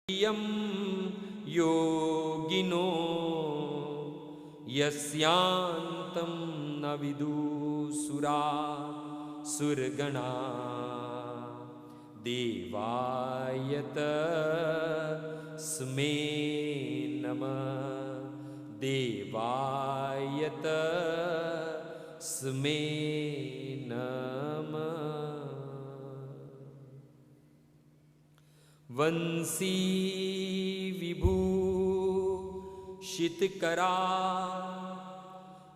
यं योगिनो यस्यान्तं न विदुसुरा सुरगणा देवाय तस्मै नमः देवाय तस्मै नमः। वंशी विभूषितकरा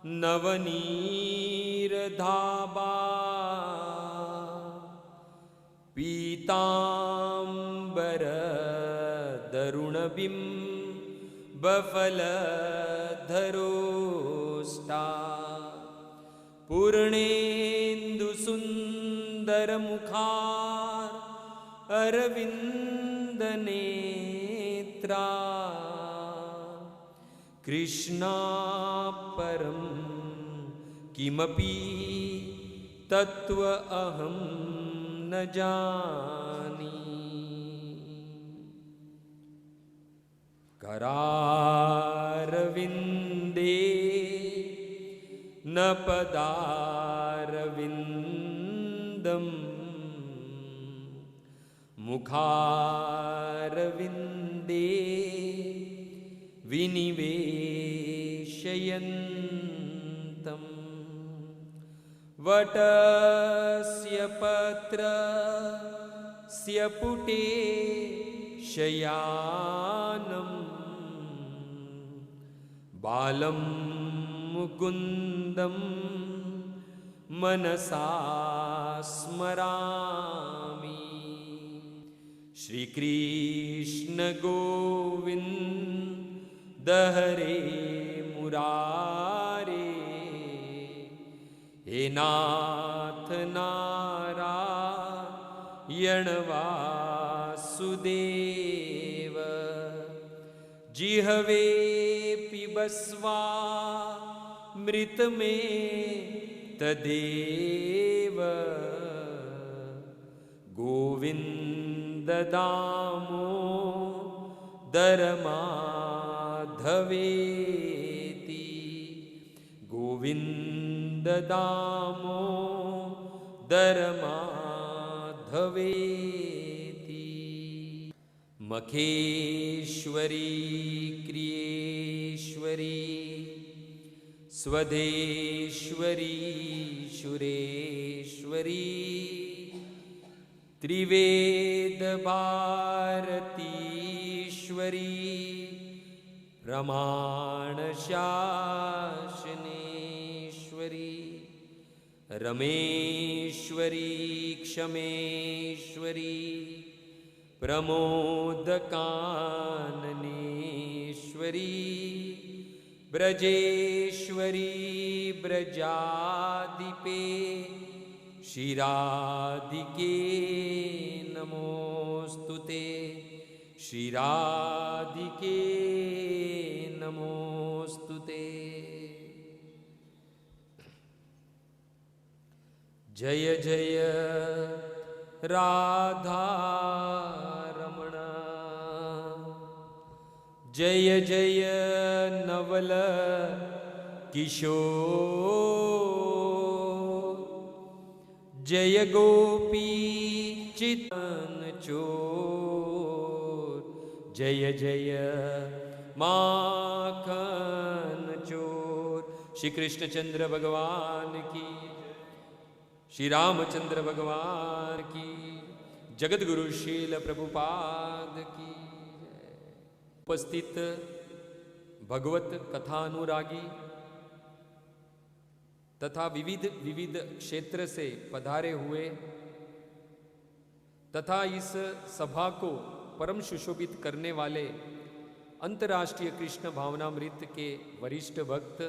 नवनीरधाबा पीताम्बरदरुणबिम्बफलधरोष्टा पूर्णेन्दुसुन्दरमुखार अरविन्दनेत्रा कृष्णा परं किमपि तत्त्व अहं न जानी। करारविन्दे न पदारविन्दम् मुखारविन्दे विनिवेशयन्तम् वटस्य पत्रस्य पुटे शयानं बालं मुकुन्दं मनसा स्मरामि। श्री कृष्ण गोविंद हरे मुरारे हे नाथ नारायण वासुदेव जिह्वे पिबस्वामृत में तदेव गोविंद दामोदर माधवेति गोविंद दामोदर माधवेति। मखेश्वरी क्रियेश्वरी स्वदेश्वरी शुरेश्वरी त्रिवेद भारतीश्वरी प्रमाण शासनेश्वरी रमेश्वरी क्षमेश्वरी प्रमोदकाननेश्वरी ब्रजेश्वरी ब्रजादिपे श्रीराधिके नमोस्तुते श्रीराधिके नमोस्तुते। जय जय राधा रमण जय जय नवल किशोर जय गोपी चितन चोर जय जय माखन चोर। श्री कृष्णचंद्र भगवान की, श्री रामचंद्र भगवान की, जगत गुरु शील प्रभुपाद की। उपस्थित भगवत कथानुरागी तथा विविध विविध क्षेत्र से पधारे हुए तथा इस सभा को परम सुशोभित करने वाले अंतर्राष्ट्रीय कृष्ण भावनामृत के वरिष्ठ भक्त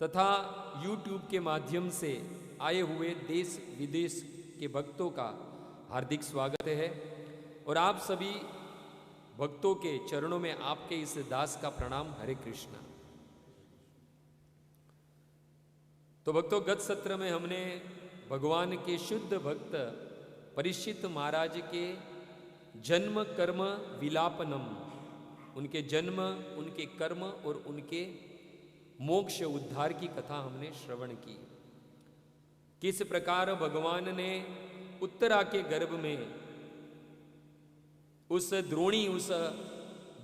तथा YouTube के माध्यम से आए हुए देश विदेश के भक्तों का हार्दिक स्वागत है और आप सभी भक्तों के चरणों में आपके इस दास का प्रणाम। हरे कृष्णा। तो भक्तों, गत सत्र में हमने भगवान के शुद्ध भक्त परीक्षित महाराज के जन्म कर्म विलापनम, उनके जन्म, उनके कर्म और उनके मोक्ष उद्धार की कथा हमने श्रवण की। किस प्रकार भगवान ने उत्तरा के गर्भ में उस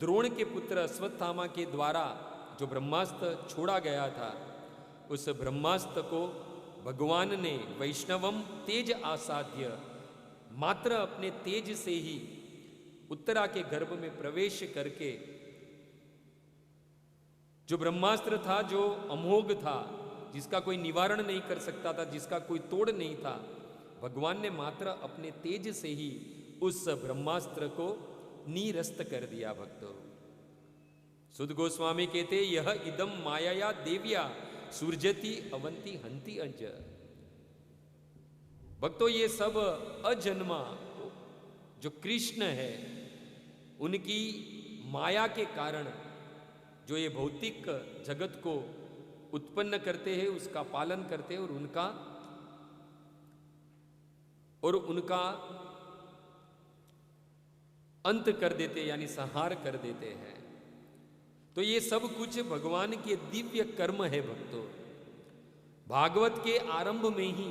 द्रोण के पुत्र अश्वत्थामा के द्वारा जो ब्रह्मास्त्र छोड़ा गया था, उस ब्रह्मास्त्र को भगवान ने वैष्णवम तेज आसाध्य, मात्र अपने तेज से ही उत्तरा के गर्भ में प्रवेश करके, जो ब्रह्मास्त्र था, जो अमोघ था, जिसका कोई निवारण नहीं कर सकता था, जिसका कोई तोड़ नहीं था, भगवान ने मात्र अपने तेज से ही उस ब्रह्मास्त्र को निरस्त कर दिया। भक्तों, सुध गोस्वामी कहते, यह इदम माया देव्या सूर्यति अवंती हंती अंज। भक्तों, ये सब अजन्मा जो कृष्ण है, उनकी माया के कारण जो ये भौतिक जगत को उत्पन्न करते हैं, उसका पालन करते हैं और उनका अंत कर देते, यानी संहार कर देते हैं। तो ये सब कुछ भगवान के दिव्य कर्म है। भक्तों, भागवत के आरंभ में ही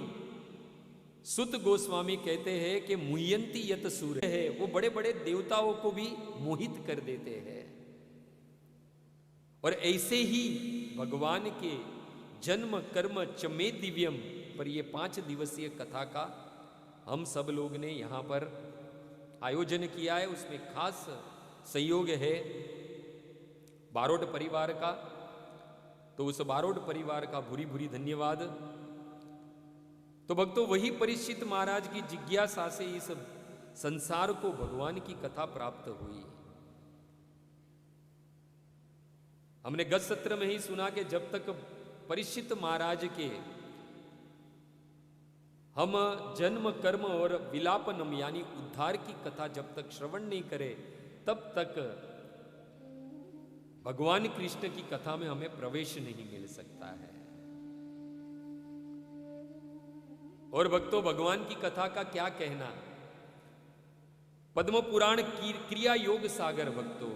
सुत गोस्वामी कहते हैं कि मुह्यंती यत सूर्य है, वो बड़े बड़े देवताओं को भी मोहित कर देते हैं। और ऐसे ही भगवान के जन्म कर्म चमे दिव्यम पर ये 5 दिवसीय कथा का हम सब लोग ने यहाँ पर आयोजन किया है। उसमें खास सहयोग है बारोट परिवार का, तो उस बारोट परिवार का भूरी भूरी धन्यवाद। तो भक्तों, वही परीक्षित महाराज की जिज्ञासा से इस संसार को भगवान की कथा प्राप्त हुई। हमने गत सत्र में ही सुना कि जब तक परीक्षित महाराज के हम जन्म कर्म और विलापनम यानी उद्धार की कथा जब तक श्रवण नहीं करें, तब तक भगवान कृष्ण की कथा में हमें प्रवेश नहीं मिल सकता है। और भक्तों, भगवान की कथा का क्या कहना। पद्म पुराण की क्रिया योग सागर, भक्तों,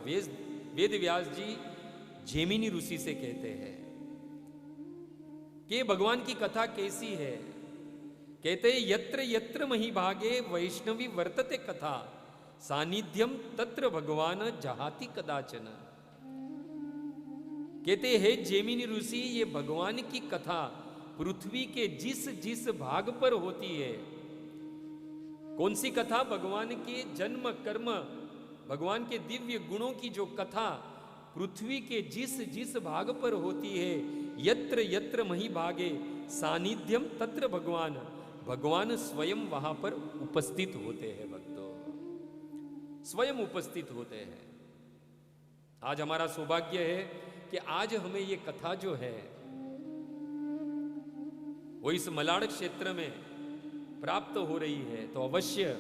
वेद व्यास जी जैमिनी ऋषि से कहते हैं कि भगवान की कथा कैसी है। कहते हैं, यत्र यत्र मही भागे वैष्णवी वर्तते कथा, सानिध्यम तत्र भगवान जहाति कदाचन। कहते हैं जैमिनी ऋषि, ये भगवान की कथा पृथ्वी के जिस जिस भाग पर होती है। कौन सी कथा? भगवान के जन्म कर्म, भगवान के दिव्य गुणों की जो कथा पृथ्वी के जिस जिस भाग पर होती है, यत्र यत्र मही भागे सानिध्यम तत्र भगवान, भगवान स्वयं वहां पर उपस्थित होते हैं। भक्तों, स्वयं उपस्थित होते हैं। आज हमारा सौभाग्य है कि आज हमें ये कथा जो है वो इस मलाड़ क्षेत्र में प्राप्त हो रही है। तो अवश्य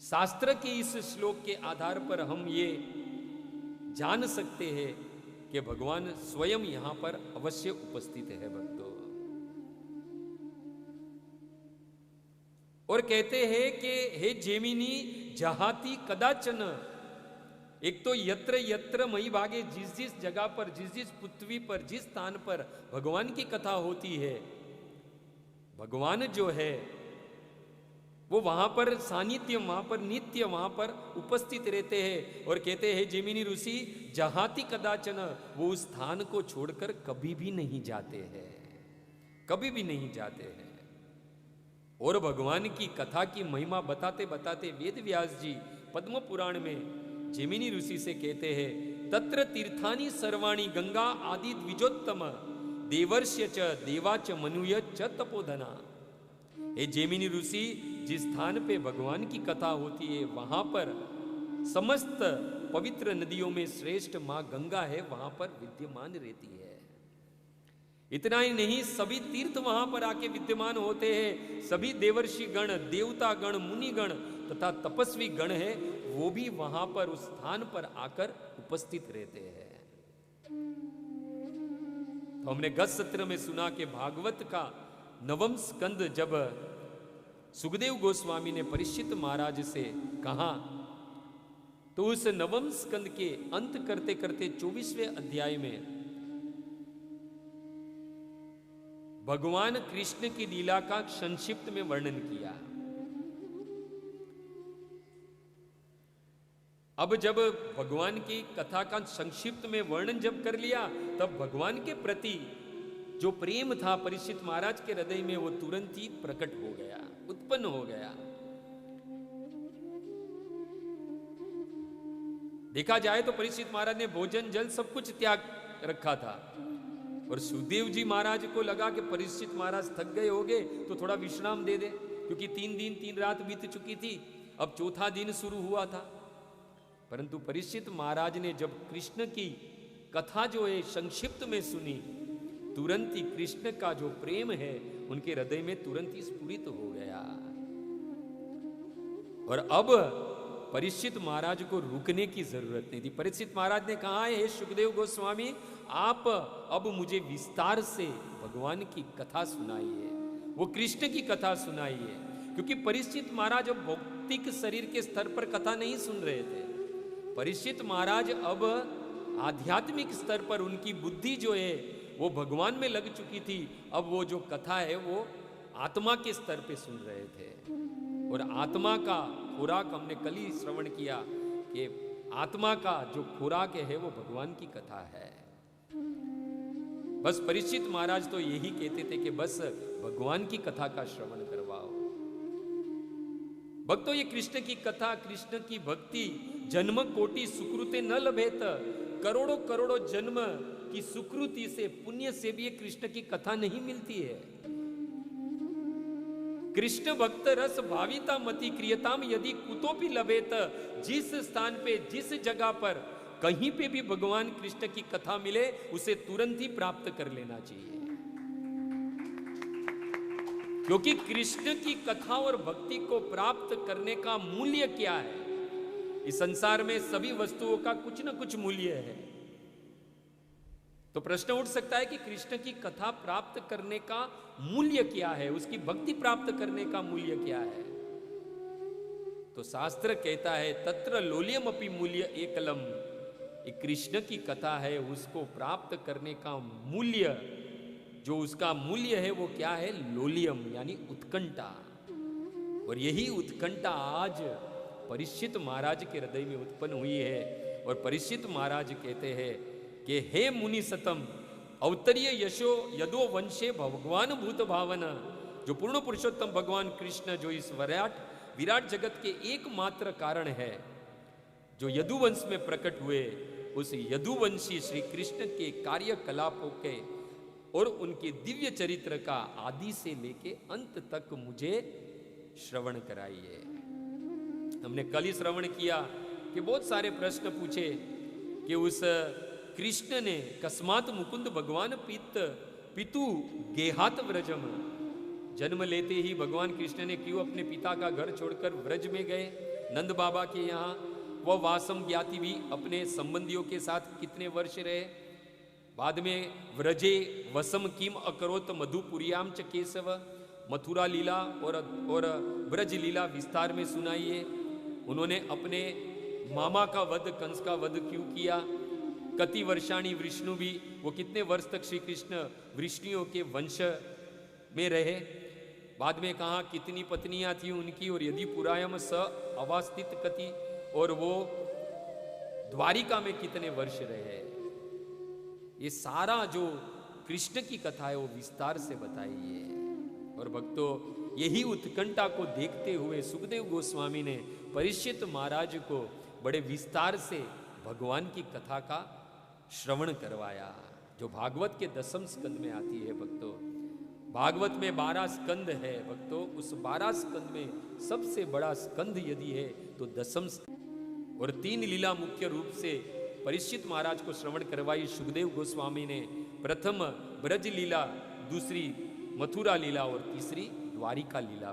शास्त्र के इस श्लोक के आधार पर हम ये जान सकते हैं कि भगवान स्वयं यहां पर अवश्य उपस्थित है। भक्तों, और कहते हैं कि हे जैमिनी जहाति कदाचन, एक तो यत्र यत्र मई भागे, जिस जिस जगह पर, जिस जिस पृथ्वी पर, जिस स्थान पर भगवान की कथा होती है, भगवान जो है वो वहां पर सानिध्य, वहां पर नित्य, वहां पर उपस्थित रहते हैं। और कहते हैं जैमिनी ऋषि जहाति कदाचन, वो उस स्थान को छोड़कर कभी भी नहीं जाते हैं, कभी भी नहीं जाते हैं। और भगवान की कथा की महिमा बताते बताते वेद व्यास जी पद्म पुराण में जैमिनी ऋषि से कहते हैं, तत्र तीर्थानि सर्वाणि गंगा आदि द्विजोत्तम, देवर्ष्य च देवाच मनुय च तपोधना। हे जैमिनी ऋषि, जिस स्थान पे भगवान की कथा होती है वहां पर समस्त पवित्र नदियों में श्रेष्ठ मां गंगा है, वहां पर विद्यमान रहती है। इतना ही नहीं, सभी तीर्थ वहां पर आके विद्यमान होते हैं। सभी देवर्षि गण, देवता गण, मुनि गण तथा तपस्वी गण है, वो भी वहां पर उस स्थान पर आकर उपस्थित रहते हैं। तो हमने गत सत्र में सुना कि भागवत का 9वां स्कंद जब सुखदेव गोस्वामी ने परीक्षित महाराज से कहा, तो उस नवम स्कंद के अंत करते करते 24वें अध्याय में भगवान कृष्ण की लीला का संक्षिप्त में वर्णन किया। अब जब भगवान की कथा का संक्षिप्त में वर्णन जब कर लिया, तब भगवान के प्रति जो प्रेम था परीक्षित महाराज के हृदय में, वो तुरंत ही प्रकट हो गया, उत्पन्न हो गया। देखा जाए तो परीक्षित महाराज ने भोजन जल सब कुछ त्याग रखा था, और सुखदेव जी महाराज को लगा कि परीक्षित महाराज थक गए होंगे तो थोड़ा विश्राम दे दे, क्योंकि 3 दिन 3 रात बीत चुकी थी, अब चौथा दिन शुरू हुआ था। परंतु परीक्षित महाराज ने जब कृष्ण की कथा जो है संक्षिप्त में सुनी, तुरंत ही कृष्ण का जो प्रेम है उनके हृदय में तुरंत ही स्फुरित हो गया। और अब परीक्षित महाराज को रुकने की जरूरत नहीं थी। परीक्षित महाराज ने कहा, हे सुखदेव गोस्वामी, आप अब मुझे विस्तार से भगवान की कथा सुनाइए, वो कृष्ण की कथा सुनाइए। क्योंकि परीक्षित महाराज अब भौतिक शरीर के स्तर पर कथा नहीं सुन रहे थे। परीक्षित महाराज अब आध्यात्मिक स्तर पर उनकी बुद्धि जो है वो भगवान में लग चुकी थी। अब वो जो कथा है वो आत्मा के स्तर पे सुन रहे थे, और आत्मा का खुराक हमने कल ही श्रवण किया कि आत्मा का जो खुराक है वो भगवान की कथा है। बस परीक्षित महाराज तो यही कहते थे कि बस भगवान की कथा का श्रवण करवाओ। भक्तों, ये कृष्ण की कथा, कृष्ण की भक्ति जन्म कोटि सुकृते न लभेत, करोड़ों करोड़ों जन्म की सुकृति से, पुण्य से भी ये कृष्ण की कथा नहीं मिलती है। कृष्ण भक्त रस भाविता मति क्रियताम यदि कुतोपि लभेत, जिस स्थान पे, जिस जगह पर कहीं पे भी भगवान कृष्ण की कथा मिले, उसे तुरंत ही प्राप्त कर लेना चाहिए। क्योंकि कृष्ण की कथा और भक्ति को प्राप्त करने का मूल्य क्या है? इस संसार में सभी वस्तुओं का कुछ न कुछ मूल्य है। तो प्रश्न उठ सकता है कि कृष्ण की कथा प्राप्त करने का मूल्य क्या है, उसकी भक्ति प्राप्त करने का मूल्य क्या है? तो शास्त्र कहता है, तत्र लोल्यम अपि मूल्य एकलम। कृष्ण की कथा है, उसको प्राप्त करने का मूल्य, जो उसका मूल्य है वो क्या है? लोलियम, यानी उत्कंठा। और यही उत्कंठा आज परीक्षित महाराज के हृदय में उत्पन्न हुई है। और परीक्षित महाराज कहते हैं कि हे मुनि सतम अवतरीय यशो यदो वंशे भगवान भूत भावन, जो पूर्ण पुरुषोत्तम भगवान कृष्ण, जो इस विराट जगत के एकमात्र कारण है, जो यदुवंश में प्रकट हुए, उस यदुवंशी श्री कृष्ण के कार्यकलापों के और उनके दिव्य चरित्र का आदि से लेके अंत तक मुझे श्रवण कराइए। हमने कल ही श्रवण किया कि बहुत सारे प्रश्न पूछे कि उस कृष्ण ने कस्मात मुकुंद भगवान पितु गेहात व्रजम, जन्म लेते ही भगवान कृष्ण ने क्यों अपने पिता का घर छोड़कर व्रज में गए, नंद बाबा के यहाँ? वह वासम ज्ञाति भी अपने संबंधियों के साथ कितने वर्ष रहे? बाद में व्रजे वसम किम अकरोत मधुपुरियाम च केशव, मथुरा लीला और ब्रज लीला विस्तार में सुनाइए। उन्होंने अपने मामा का वध, कंस का वध क्यों किया? कति वर्षाणी विष्णु भी, वो कितने वर्ष तक श्री कृष्ण वृष्णियों के वंश में रहे? बाद में कहा कितनी पत्नियां थी उनकी, और यदि पुरायम स अवास्तित कति, और वो द्वारिका में कितने वर्ष रहे? ये सारा जो कृष्ण की कथा है वो विस्तार से बताइए। और भक्तों, यही उत्कंठा को देखते हुए सुखदेव गोस्वामी ने परीक्षित महाराज को बड़े विस्तार से भगवान की कथा का श्रवण करवाया, जो भागवत के 10वें स्कंद में आती है। भक्तों, भागवत में 12 स्कंद है। भक्तों, उस 12 स्कंद में सबसे बड़ा स्कंद यदि है तो 10वां स्कंद। और 3 लीला मुख्य रूप से परीक्षित महाराज को श्रवण करवाई सुखदेव गोस्वामी ने। प्रथम ब्रज लीला, दूसरी मथुरा लीला और तीसरी द्वारिका लीला।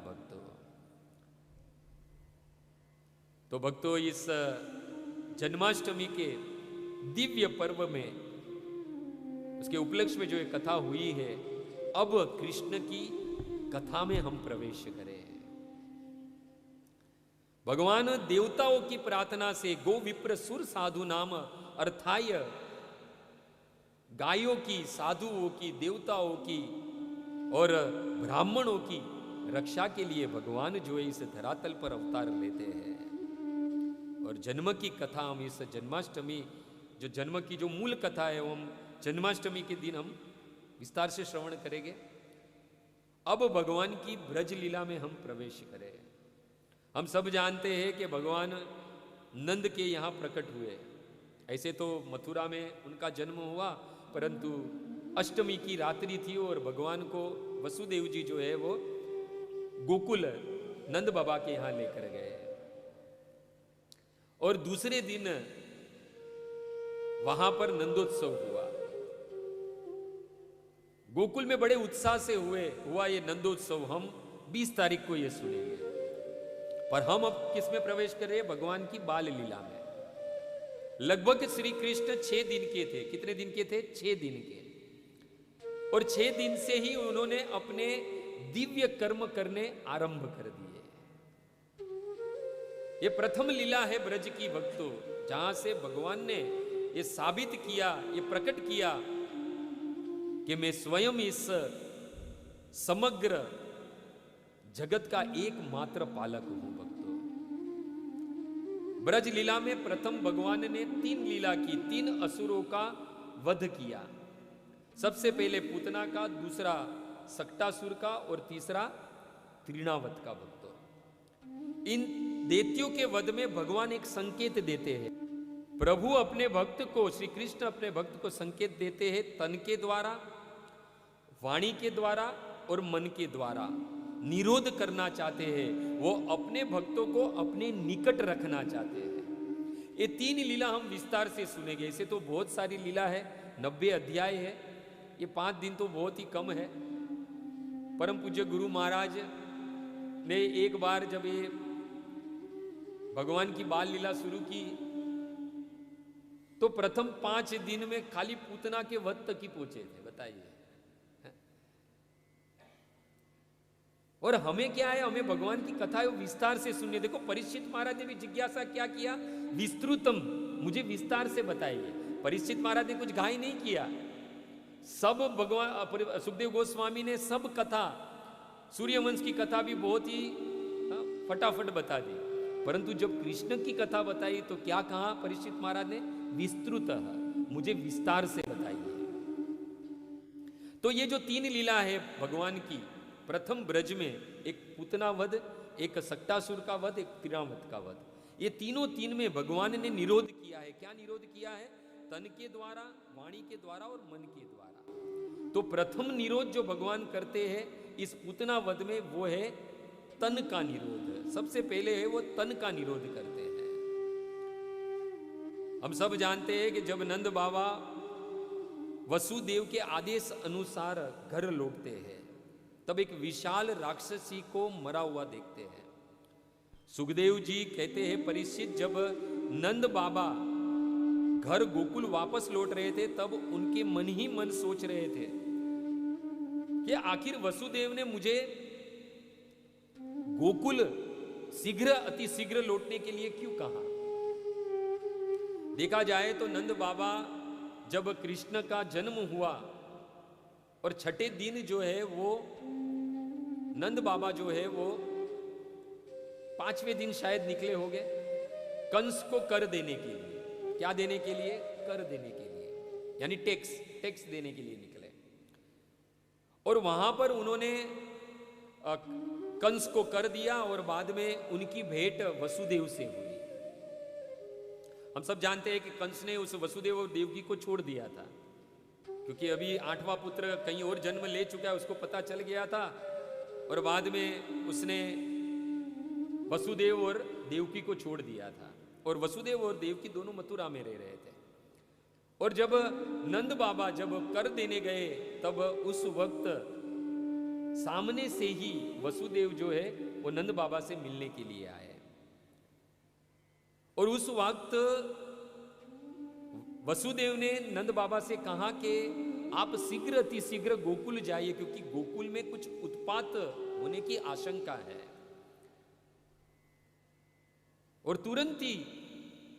भक्तों, इस जन्माष्टमी के दिव्य पर्व में, उसके उपलक्ष्य में जो एक कथा हुई है, अब कृष्ण की कथा में हम प्रवेश करें। भगवान देवताओं की प्रार्थना से गो विप्र सुर साधु नाम अर्थाय, गायों की, साधुओं की, देवताओं की और ब्राह्मणों की रक्षा के लिए भगवान जो है इस धरातल पर अवतार लेते हैं। और जन्म की कथा हम इस जन्माष्टमी, जो जन्म की जो मूल कथा है वो हम जन्माष्टमी के दिन हम विस्तार से श्रवण करेंगे। अब भगवान की ब्रज लीला में हम प्रवेश करें। हम सब जानते हैं कि भगवान नंद के यहाँ प्रकट हुए। ऐसे तो मथुरा में उनका जन्म हुआ, परंतु अष्टमी की रात्रि थी और भगवान को वसुदेव जी जो है वो गोकुल नंद बाबा के यहाँ लेकर गए। और दूसरे दिन वहां पर नंदोत्सव हुआ। गोकुल में बड़े उत्साह से हुआ ये नंदोत्सव। हम 20 तारीख को ये सुनेंगे। पर हम अब किस में प्रवेश कर रहे हैं? भगवान की बाल लीला में। लगभग श्री कृष्ण 6 दिन के थे। कितने दिन के थे? 6 दिन के। और 6 दिन से ही उन्होंने अपने दिव्य कर्म करने आरंभ कर दिए। ये प्रथम लीला है ब्रज की भक्तों, जहां से भगवान ने ये साबित किया, ये प्रकट किया कि मैं स्वयं इस समग्र जगत का एकमात्र पालक हूं। भक्तों, ब्रज लीला में प्रथम भगवान ने 3 लीला की, 3 असुरों का वध किया। सबसे पहले पूतना का, दूसरा सक्टासुर का और तीसरा तृणावत का। भक्तों, इन दैत्यों के वध में भगवान एक संकेत देते हैं। प्रभु अपने भक्त को, श्री कृष्ण अपने भक्त को संकेत देते हैं तन के द्वारा, वाणी के द्वारा और मन के द्वारा। निरोध करना चाहते हैं, वो अपने भक्तों को अपने निकट रखना चाहते हैं। ये 3 लीला हम विस्तार से सुनेंगे। ऐसे तो बहुत सारी लीला है, 90 अध्याय है। ये 5 दिन तो बहुत ही कम है। परम पूज्य गुरु महाराज ने एक बार जब ये भगवान की बाल लीला शुरू की तो प्रथम 5 दिन में खाली पूतना के वध तक ही पहुंचे थे। बताइए। और हमें क्या है? हमें भगवान की कथा विस्तार से सुनने। देखो, परीक्षित महाराज ने भी जिज्ञासा क्या किया? विस्तृतम, मुझे विस्तार से बताइए। परीक्षित महाराज ने कुछ घाई नहीं किया। सब भगवान सुखदेव गोस्वामी ने सब कथा, सूर्यवंश की कथा भी बहुत ही फटाफट बता दी। परंतु जब कृष्ण की कथा बताई तो क्या कहा परीक्षित महाराज ने? विस्तृतः, मुझे विस्तार से बताइए। तो ये जो 3 लीला है भगवान की, प्रथम ब्रज में एक पूतना वध, एक सक्टासुर का वध, एक तृणावत का वध, ये तीनों 3 में भगवान ने निरोध किया है। क्या निरोध किया है? तन के द्वारा, वाणी के द्वारा और मन के द्वारा। तो प्रथम निरोध जो भगवान करते हैं इस पूतना वध में, वो है तन का निरोध। सबसे पहले है वो तन का निरोध करते हैं। हम सब जानते हैं कि जब नंद बाबा वसुदेव के आदेश अनुसार घर लौटते हैं तब एक विशाल राक्षसी को मरा हुआ देखते हैं। सुखदेव जी कहते हैं, परीक्षित, जब नंद बाबा घर गोकुल वापस लौट रहे थे तब उनके मन ही मन सोच रहे थे कि आखिर वसुदेव ने मुझे गोकुल शीघ्र, अति शीघ्र लौटने के लिए क्यों कहा। देखा जाए तो नंद बाबा जब कृष्ण का जन्म हुआ और 6ठे दिन जो है वो नंद बाबा जो है वो 5वें दिन शायद निकले होंगे कंस को कर देने के लिए। क्या देने के लिए? कर देने के लिए, यानी टैक्स देने के लिए निकले। और वहां पर उन्होंने कंस को कर दिया और बाद में उनकी भेंट वसुदेव से हुई। हम सब जानते हैं कि कंस ने उस वसुदेव और देवकी को छोड़ दिया था, क्योंकि अभी 8वां पुत्र कहीं और जन्म ले चुका है, उसको पता चल गया था। और बाद में उसने वसुदेव और देवकी को छोड़ दिया था और वसुदेव और देवकी दोनों मथुरा में रह रहे थे। और जब नंद बाबा जब कर देने गए तब उस वक्त सामने से ही वसुदेव जो है वो नंद बाबा से मिलने के लिए आए। और उस वक्त वसुदेव ने नंद बाबा से कहा कि आप शीघ्र, अति शीघ्र गोकुल जाइए, क्योंकि गोकुल में कुछ उत्पात होने की आशंका है। और तुरंत ही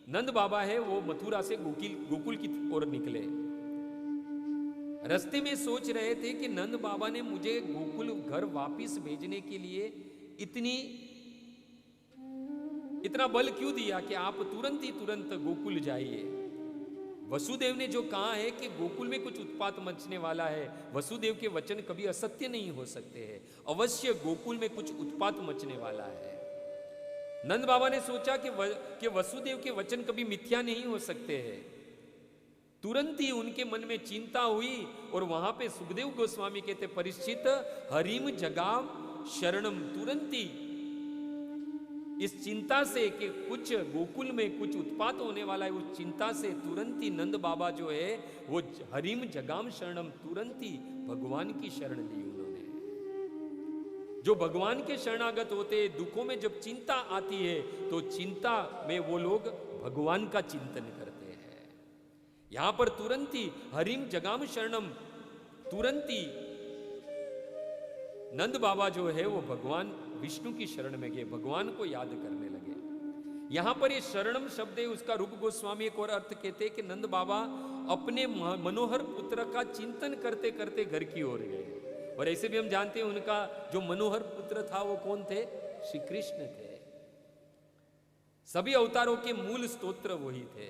नंद बाबा है वो मथुरा से गोकुल की ओर निकले। रास्ते में सोच रहे थे कि नंद बाबा ने मुझे गोकुल घर वापस भेजने के लिए इतना बल क्यों दिया कि आप तुरंत गोकुल जाइए। वसुदेव ने जो कहा है कि गोकुल में कुछ उत्पात मचने वाला है, वसुदेव के वचन कभी असत्य नहीं हो सकते हैं। अवश्य गोकुल में कुछ उत्पात मचने वाला है। नंद बाबा ने सोचा कि वसुदेव के वचन कभी मिथ्या नहीं हो सकते हैं। तुरंत ही उनके मन में चिंता हुई और वहां पे सुखदेव गोस्वामी कहते, परीक्षित हरिम जगाम शरणम। तुरंत ही इस चिंता से कि कुछ गोकुल में कुछ उत्पात होने वाला है, उस चिंता से तुरंत ही नंद बाबा जो है वो हरिम जगाम शरणम, तुरंत ही भगवान की शरण ली उन्होंने। जो भगवान के शरणागत होते, दुखों में जब चिंता आती है तो चिंता में वो लोग भगवान का चिंतन करते हैं। यहां पर तुरंत ही हरिम जगाम शरणम, तुरंत ही नंद बाबा जो है वो भगवान विष्णु की शरण में गए, भगवान को याद करने लगे। यहां पर ये शरणम शब्द है, उसका रूप गोस्वामी एक और अर्थ कहते हैं कि नंद बाबा अपने मनोहर पुत्र का चिंतन करते करते घर की ओर गए। और ऐसे भी हम जानते हैं उनका जो मनोहर पुत्र था वो कौन थे? श्री कृष्ण थे। सभी अवतारों के मूल स्तोत्र वही थे।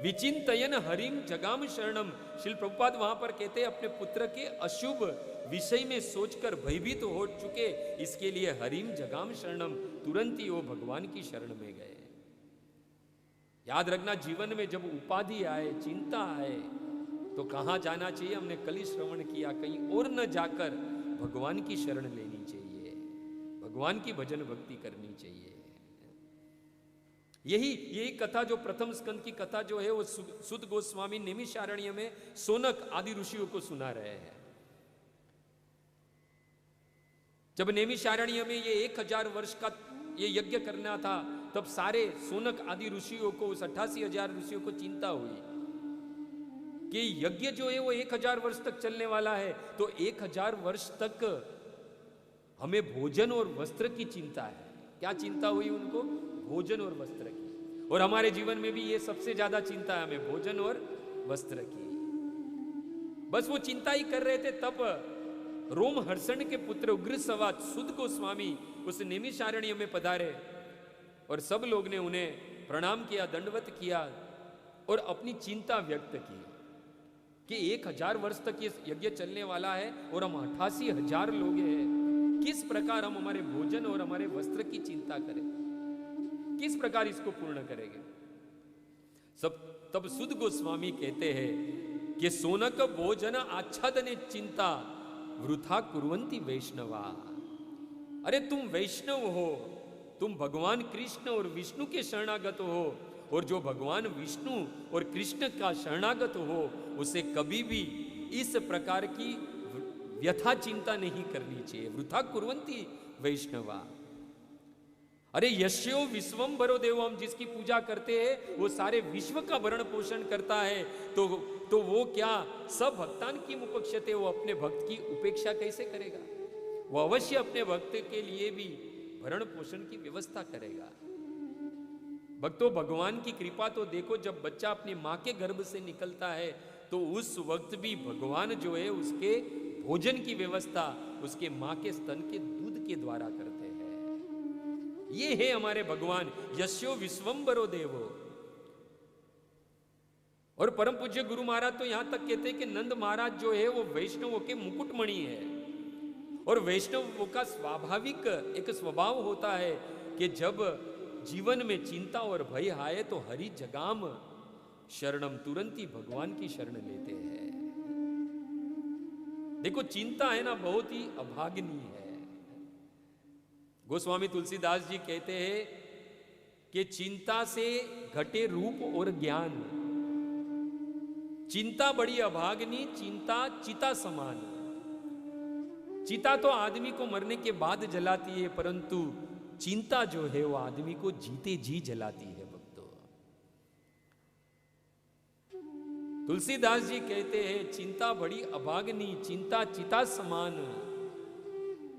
विचिंतयन हरिम जगाम शरणम। श्रील प्रभुपाद वहां पर कहते हैं अपने पुत्र के अशुभ विषय में सोचकर भयभीत हो चुके, इसके लिए हरिम जगाम शरणम, तुरंत ही वो भगवान की शरण में गए। याद रखना, जीवन में जब उपाधि आए, चिंता आए, तो कहां जाना चाहिए? हमने कल ही श्रवण किया, कहीं और न जाकर भगवान की शरण लेनी चाहिए, भगवान की भजन भक्ति करनी चाहिए। यही कथा जो प्रथम स्कंद की कथा जो है वो सुद गोस्वामी नैमिषारण्य में सोनक आदि ऋषियों को सुना रहे हैं। जब नैमिषारण्य में ये 1000 वर्ष का ये यज्ञ करना था, तब सारे सोनक आदि ऋषियों को, उस 88,000 ऋषियों को चिंता हुई कि यज्ञ जो है वो 1000 वर्ष तक चलने वाला है, तो 1000 वर्ष तक हमें भोजन और वस्त्र की चिंता है। क्या चिंता हुई उनको? भोजन और वस्त्र की। और हमारे जीवन में भी ये सबसे ज्यादा चिंता है हमें, भोजन और वस्त्र की। बस वो चिंता ही कर रहे थे, तब रोम हर्षण के पुत्र उग्रसवा सुद गोस्वामी उस नैमिषारण्य में पधारे और सब लोग ने उन्हें प्रणाम किया, दंडवत किया और अपनी चिंता व्यक्त की कि 1000 वर्ष तक ये यज्ञ चलने वाला है और हम 88,000 लोग हैं। किस प्रकार हम हमारे भोजन और हमारे वस्त्र की चिंता करें, किस प्रकार इसको पूर्ण करेंगे? तब सुद गोस्वामी कहते हैं कि सोनक भोजन आच्छादने चिंता वृथा कुर्वन्ति वैष्णवा। अरे तुम वैष्णव हो, तुम भगवान कृष्ण और विष्णु के शरणागत हो, और जो भगवान विष्णु और कृष्ण का शरणागत हो उसे कभी भी इस प्रकार की व्यथा चिंता नहीं करनी चाहिए। वृथा कुर्वन्ति वैष्णवा। अरे यश्यो विश्वम भरो देव, हम जिसकी पूजा करते हैं वो सारे विश्व का भरण पोषण करता है, तो वो क्या सब भक्तान की मुपक्षते, वो अपने भक्त की उपेक्षा कैसे करेगा? वो अवश्य अपने भक्त के लिए भी भरण पोषण की व्यवस्था करेगा। भक्तों, भगवान की कृपा तो देखो, जब बच्चा अपनी माँ के गर्भ से निकलता है तो उस वक्त भी भगवान जो है उसके भोजन की व्यवस्था उसके माँ के स्तन के दूध के द्वारा करते हैं। ये है हमारे भगवान, यस्यो विश्वम्भरो देवो। और परम पूज्य गुरु महाराज तो यहां तक कहते हैं कि नंद महाराज जो है वो वैष्णवों के मुकुटमणि है। और वैष्णवों का स्वाभाविक एक स्वभाव होता है कि जब जीवन में चिंता और भय आए तो हरि जगाम शरणम, तुरंत ही भगवान की शरण लेते हैं। देखो, चिंता है ना, बहुत ही अभाग्नी है। गोस्वामी तुलसीदास जी कहते हैं कि चिंता से घटे रूप और ज्ञान, चिंता बड़ी अभाग्नी, चिंता चिता समान। चिता तो आदमी को मरने के बाद जलाती है, परंतु चिंता जो है वो आदमी को जीते जी जलाती है। भक्तों, तुलसीदास जी कहते हैं चिंता बड़ी अभाग्नी, चिंता चिता समान।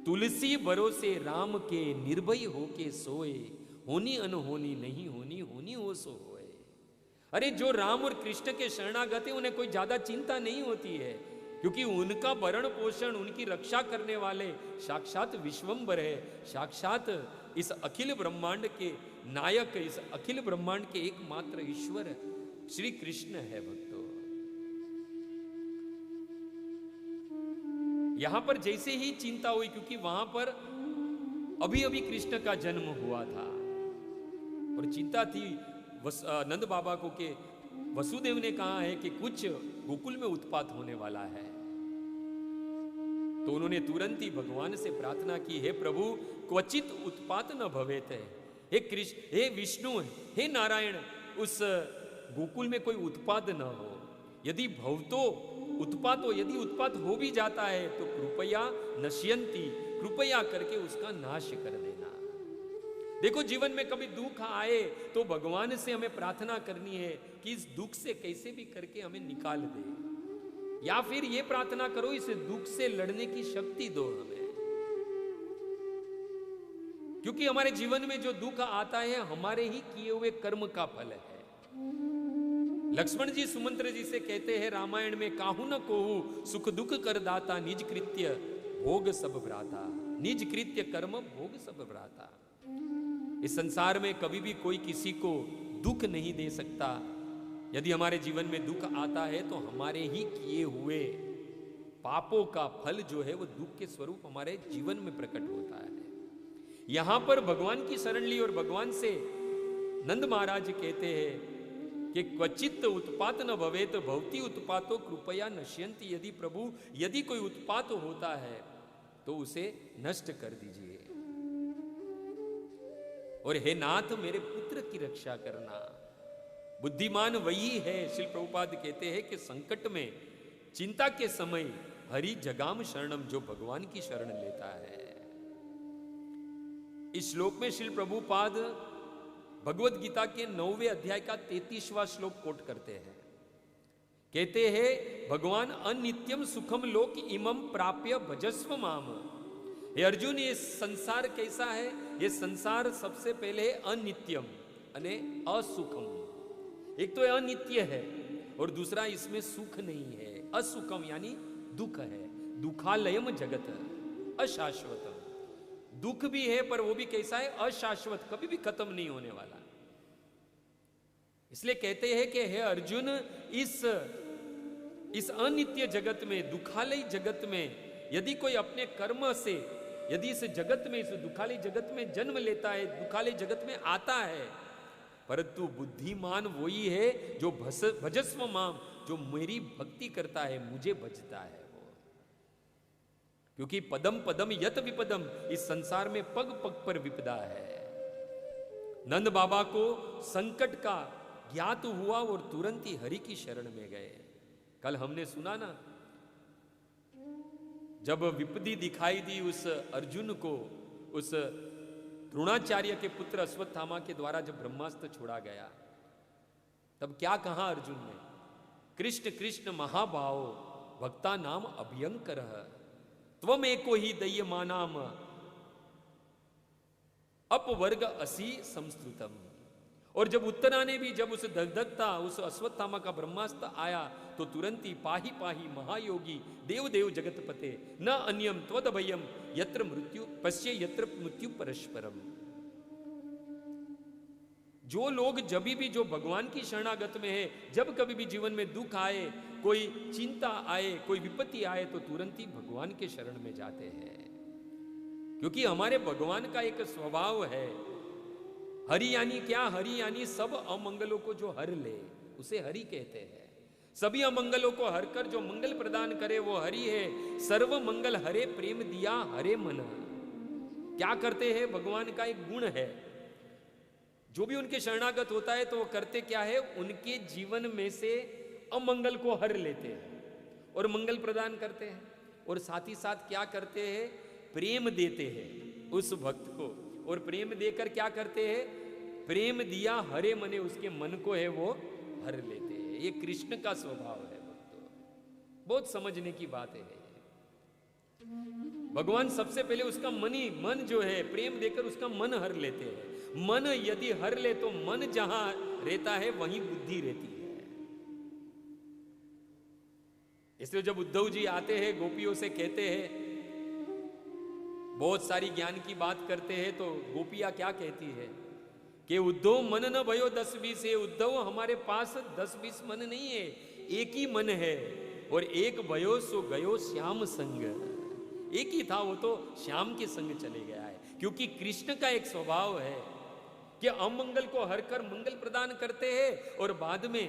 तुलसी भरोसे राम के निर्भय होके सोए, होनी अनहोनी नहीं होनी, होनी हो सो होए। अरे जो राम और कृष्ण के शरणागत है उन्हें कोई ज्यादा चिंता नहीं होती है, क्योंकि उनका भरण पोषण, उनकी रक्षा करने वाले साक्षात विश्वम्बर है, साक्षात इस अखिल ब्रह्मांड के नायक, इस अखिल ब्रह्मांड के एकमात्र ईश्वर श्री कृष्ण है भक्तों। यहां पर जैसे ही चिंता हुई, क्योंकि वहां पर अभी अभी कृष्ण का जन्म हुआ था और चिंता थी नंद बाबा को कि वसुदेव ने कहा है कि कुछ गोकुल में उत्पात होने वाला है। तो उन्होंने तुरंत ही भगवान से प्रार्थना की, हे प्रभु क्वचित उत्पात न भवेत है, हे कृष्ण, हे विष्णु, हे नारायण, उस गोकुल में कोई उत्पात न हो। यदि भवतो उत्पात हो, यदि उत्पात हो भी जाता है तो कृपया नश्यंती, कृपया करके उसका नाश कर देना। देखो जीवन में कभी दुख आए तो भगवान से हमें प्रार्थना करनी है कि इस दुख से कैसे भी करके हमें निकाल दे, या फिर ये प्रार्थना करो इस दुख से लड़ने की शक्ति दो हमें, क्योंकि हमारे जीवन में जो दुख आता है हमारे ही किए हुए कर्म का फल है। लक्ष्मण जी सुमंत्र जी से कहते हैं रामायण में, काहू न कोहू सुख दुख कर दाता, निज कृत्य भोग सब भ्राता, निज कृत्य कर्म भोग सब भ्राता। इस संसार में कभी भी कोई किसी को दुख नहीं दे सकता। यदि हमारे जीवन में दुख आता है तो हमारे ही किए हुए पापों का फल जो है वो दुख के स्वरूप हमारे जीवन में प्रकट होता है। यहां पर भगवान की शरण ली और भगवान से नंद महाराज कहते हैं कि क्वचित उत्पात न भवेत भवती उत्पातो कृपया नश्यंती। यदि प्रभु, यदि कोई उत्पात होता है तो उसे नष्ट कर दीजिए, और हे नाथ मेरे पुत्र की रक्षा करना। बुद्धिमान वही है, श्री प्रभुपाद कहते हैं कि संकट में, चिंता के समय हरि जगाम शरणम, जो भगवान की शरण लेता है। इस श्लोक में श्री प्रभुपाद भगवत गीता के 9वें अध्याय का 33वां श्लोक कोट करते हैं। कहते हैं, भगवान अनित्यम सुखम लोक इमं प्राप्य भजस्व माम। हे अर्जुन, ये संसार कैसा है? ये संसार सबसे पहले अनित्यम अने असुखम। एक तो अनित्य है और दूसरा इसमें सुख नहीं है। असुखम यानी दुख है, दुखालयम जगत, अशाश्वतम। दुख भी है पर वो भी कैसा है? अशाश्वत, कभी भी खत्म नहीं होने वाला। इसलिए कहते हैं कि हे अर्जुन, इस अनित्य जगत में, दुखालय जगत में यदि कोई अपने कर्म से, यदि इस जगत में, इस दुखालय जगत में जन्म लेता है, दुखालय जगत में आता है, परंतु बुद्धिमान वही है जो भजस्व माम, जो मेरी भक्ति करता है, मुझे भजता है वो। क्योंकि पदम पदम यत विपदम, इस संसार में पग पग पर विपदा है। नंद बाबा को संकट का ज्ञात हुआ और तुरंत ही हरि की शरण में गए। कल हमने सुना ना, जब विपत्ति दिखाई दी उस अर्जुन को, उस द्रोणाचार्य के पुत्र अश्वत्थामा के द्वारा जब ब्रह्मास्त्र छोड़ा गया, तब क्या कहा अर्जुन ने? कृष्ण कृष्ण महाभाव भक्ता नाम अभयंकर त्वम एको ही दय्यमानाम अपवर्ग असी संस्तुतम। और जब उत्तरा ने भी, जब उस दग्धता, उस अश्वत्थामा का ब्रह्मास्त्र आया तो तुरंत ही पाही पाही महायोगी देव देव जगतपते न अन्यम त्वदभयम यत्र मृत्यु पश्ये यत्र मृत्यु परस्परम। जो लोग जब भी, जो भगवान की शरणागत में है, जब कभी भी जीवन में दुख आए, कोई चिंता आए, कोई विपत्ति आए, तो तुरंत ही भगवान के शरण में जाते हैं। क्योंकि हमारे भगवान का एक स्वभाव है, हरि यानी क्या? हरि यानी सब अमंगलों को जो हर ले, उसे हरि कहते हैं। सभी अमंगलों को हर कर जो मंगल प्रदान करे वो हरि है। सर्व मंगल हरे प्रेम दिया हरे मन। क्या करते हैं? भगवान का एक गुण है, जो भी उनके शरणागत होता है तो वो करते क्या है? उनके जीवन में से अमंगल को हर लेते हैं और मंगल प्रदान करते हैं, और साथ ही साथ क्या करते हैं? प्रेम देते हैं उस भक्त को, और प्रेम देकर क्या करते हैं? प्रेम दिया हरे मने, उसके मन को है वो हर लेते हैं। ये कृष्ण का स्वभाव है भक्तों, बहुत समझने की बात है। भगवान सबसे पहले उसका मन जो है, प्रेम देकर उसका मन हर लेते हैं। मन यदि हर ले तो मन जहां रहता है वहीं बुद्धि रहती है। इसलिए जब उद्धव जी आते हैं, गोपियों से कहते हैं, बहुत सारी ज्ञान की बात करते हैं, तो गोपियां क्या कहती है कि उद्धव मन न भयो 10-20 है। उद्धव हमारे पास 10-20 मन नहीं है, एक ही मन है, और एक भयो सो गयो श्याम संग। एक ही था, वो तो श्याम के संग चले गया है। क्योंकि कृष्ण का एक स्वभाव है कि अमंगल को हर कर मंगल प्रदान करते हैं, और बाद में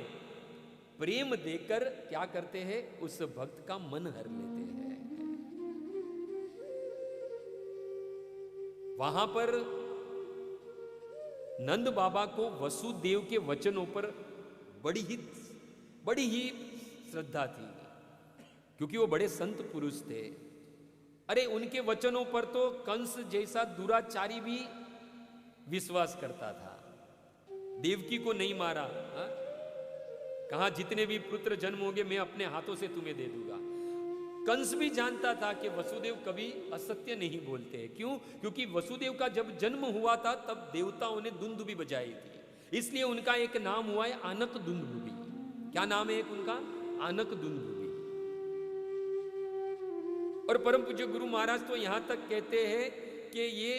प्रेम देकर क्या करते हैं, उस भक्त का मन हर लेते हैं। वहां पर नंद बाबा को वसुदेव के वचनों पर बड़ी ही श्रद्धा थी, क्योंकि वो बड़े संत पुरुष थे। अरे उनके वचनों पर तो कंस जैसा दुराचारी भी विश्वास करता था। देवकी को नहीं मारा, हा? कहा जितने भी पुत्र जन्म होंगे मैं अपने हाथों से तुम्हें दे दूंगा। कंस भी जानता था कि वसुदेव कभी असत्य नहीं बोलते हैं। क्यों? क्योंकि वसुदेव का जब जन्म हुआ था तब देवताओं ने दुंदुभी बजाई थी, इसलिए उनका एक नाम हुआ है आनक दुंदुभी। क्या नाम है एक उनका? आनक दुंदुभी। और परम पूज्य गुरु महाराज तो यहां तक कहते हैं कि ये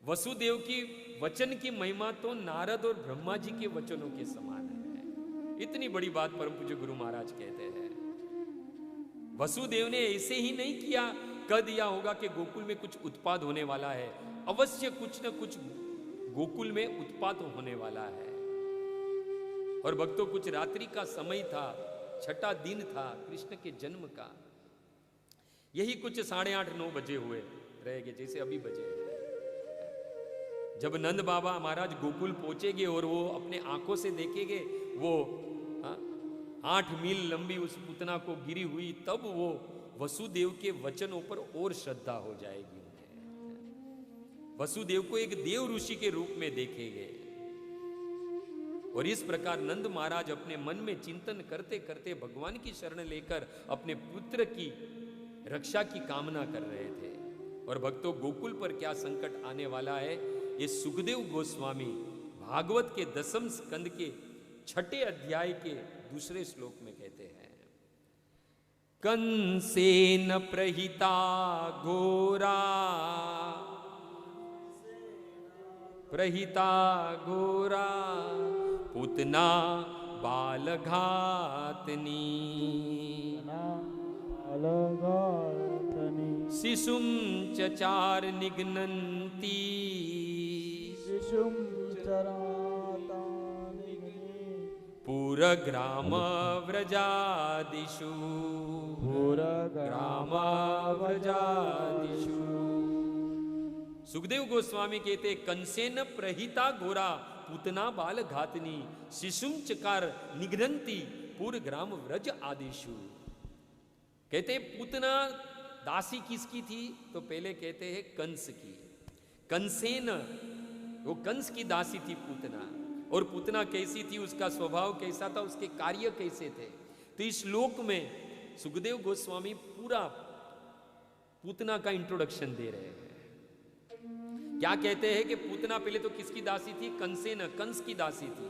वसुदेव की वचन की महिमा तो नारद और ब्रह्मा जी के वचनों के समान है। इतनी बड़ी बात परम पूज्य गुरु महाराज कहते हैं। वसुदेव ने ऐसे ही नहीं किया, कह दिया होगा कि गोकुल में कुछ उत्पाद होने वाला है। अवश्य कुछ न कुछ गोकुल में उत्पाद होने वाला है। और भक्तों, कुछ रात्रि का समय था, 6ठा दिन था कृष्ण के जन्म का। यही कुछ 8:30-9 बजे हुए रहेंगे, जैसे अभी बजे हैं। जब नंद बाबा महाराज गोकुल पहुंचेंगे और वो अपने आंखों से देखेंगे वो 8 मील लंबी उस पुतना को गिरी हुई, तब वो वसुदेव के वचनों पर और श्रद्धा हो जाएगी उन्हें। वसुदेव को एक देव ऋषि के रूप में देखेंगे। और इस प्रकार नंद महाराज अपने मन में चिंतन करते करते भगवान की शरण लेकर अपने पुत्र की रक्षा की कामना कर रहे थे। और भक्तों, गोकुल पर क्या संकट आने वाला है, ये सुखदेव गोस्वामी भागवत के 10वें स्कंद के 6ठे अध्याय के 2 श्लोक में कहते हैं, कंसेन प्रहिता घोरा, प्रहिता घोरा पुतना बालघातनी, शिशुम चचार निघ्नन्ति, शिशुम चराता पुरग्राम व्रजादिषु, पुरग्राम व्रजादिषु। सुखदेव गोस्वामी कहते, कंसेन प्रहिता घोरा पुतना बाल घातनी, शिशुम चकार निघ्नन्ति पुरग्राम व्रज आदिषु। कहते पुतना दासी किसकी थी? तो पहले कहते हैं कंस की। कंसेन, वो कंस की दासी थी पूतना। और पूतना कैसी थी, उसका स्वभाव कैसा था, उसके कार्य कैसे थे? तो इस श्लोक में सुखदेव गोस्वामी पूरा पूतना का इंट्रोडक्शन दे रहे हैं। क्या कहते हैं कि पूतना पहले तो किसकी दासी थी? कंसेन, कंस की दासी थी।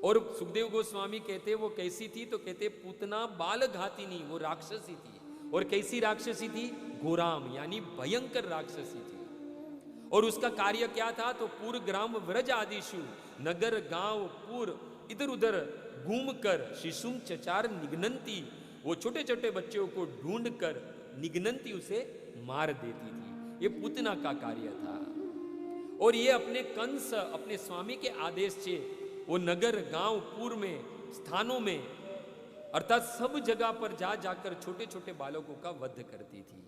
और सुखदेव गोस्वामी कहते वो कैसी थी? तो कहते पूतना बालघातिनी, वो राक्षसी थी। और कैसी राक्षसी थी? घोराम, यानी भयंकर राक्षसी थी। और उसका कार्य क्या था? तो पूर ग्राम व्रज आदिशु, नगर गांव पुर इधर उधर घूमकर, शिशुम चचार निघ्नन्ति, वो छोटे छोटे बच्चों को ढूंढकर निघ्नन्ति, उसे मार देती थी। ये पूतना का कार्य था। और ये अपने कंस, अपने स्वामी के आदेश से वो नगर गांव पुर में, स्थानों में, अर्थात सब जगह पर जा जाकर छोटे छोटे बालकों का वध करती थी।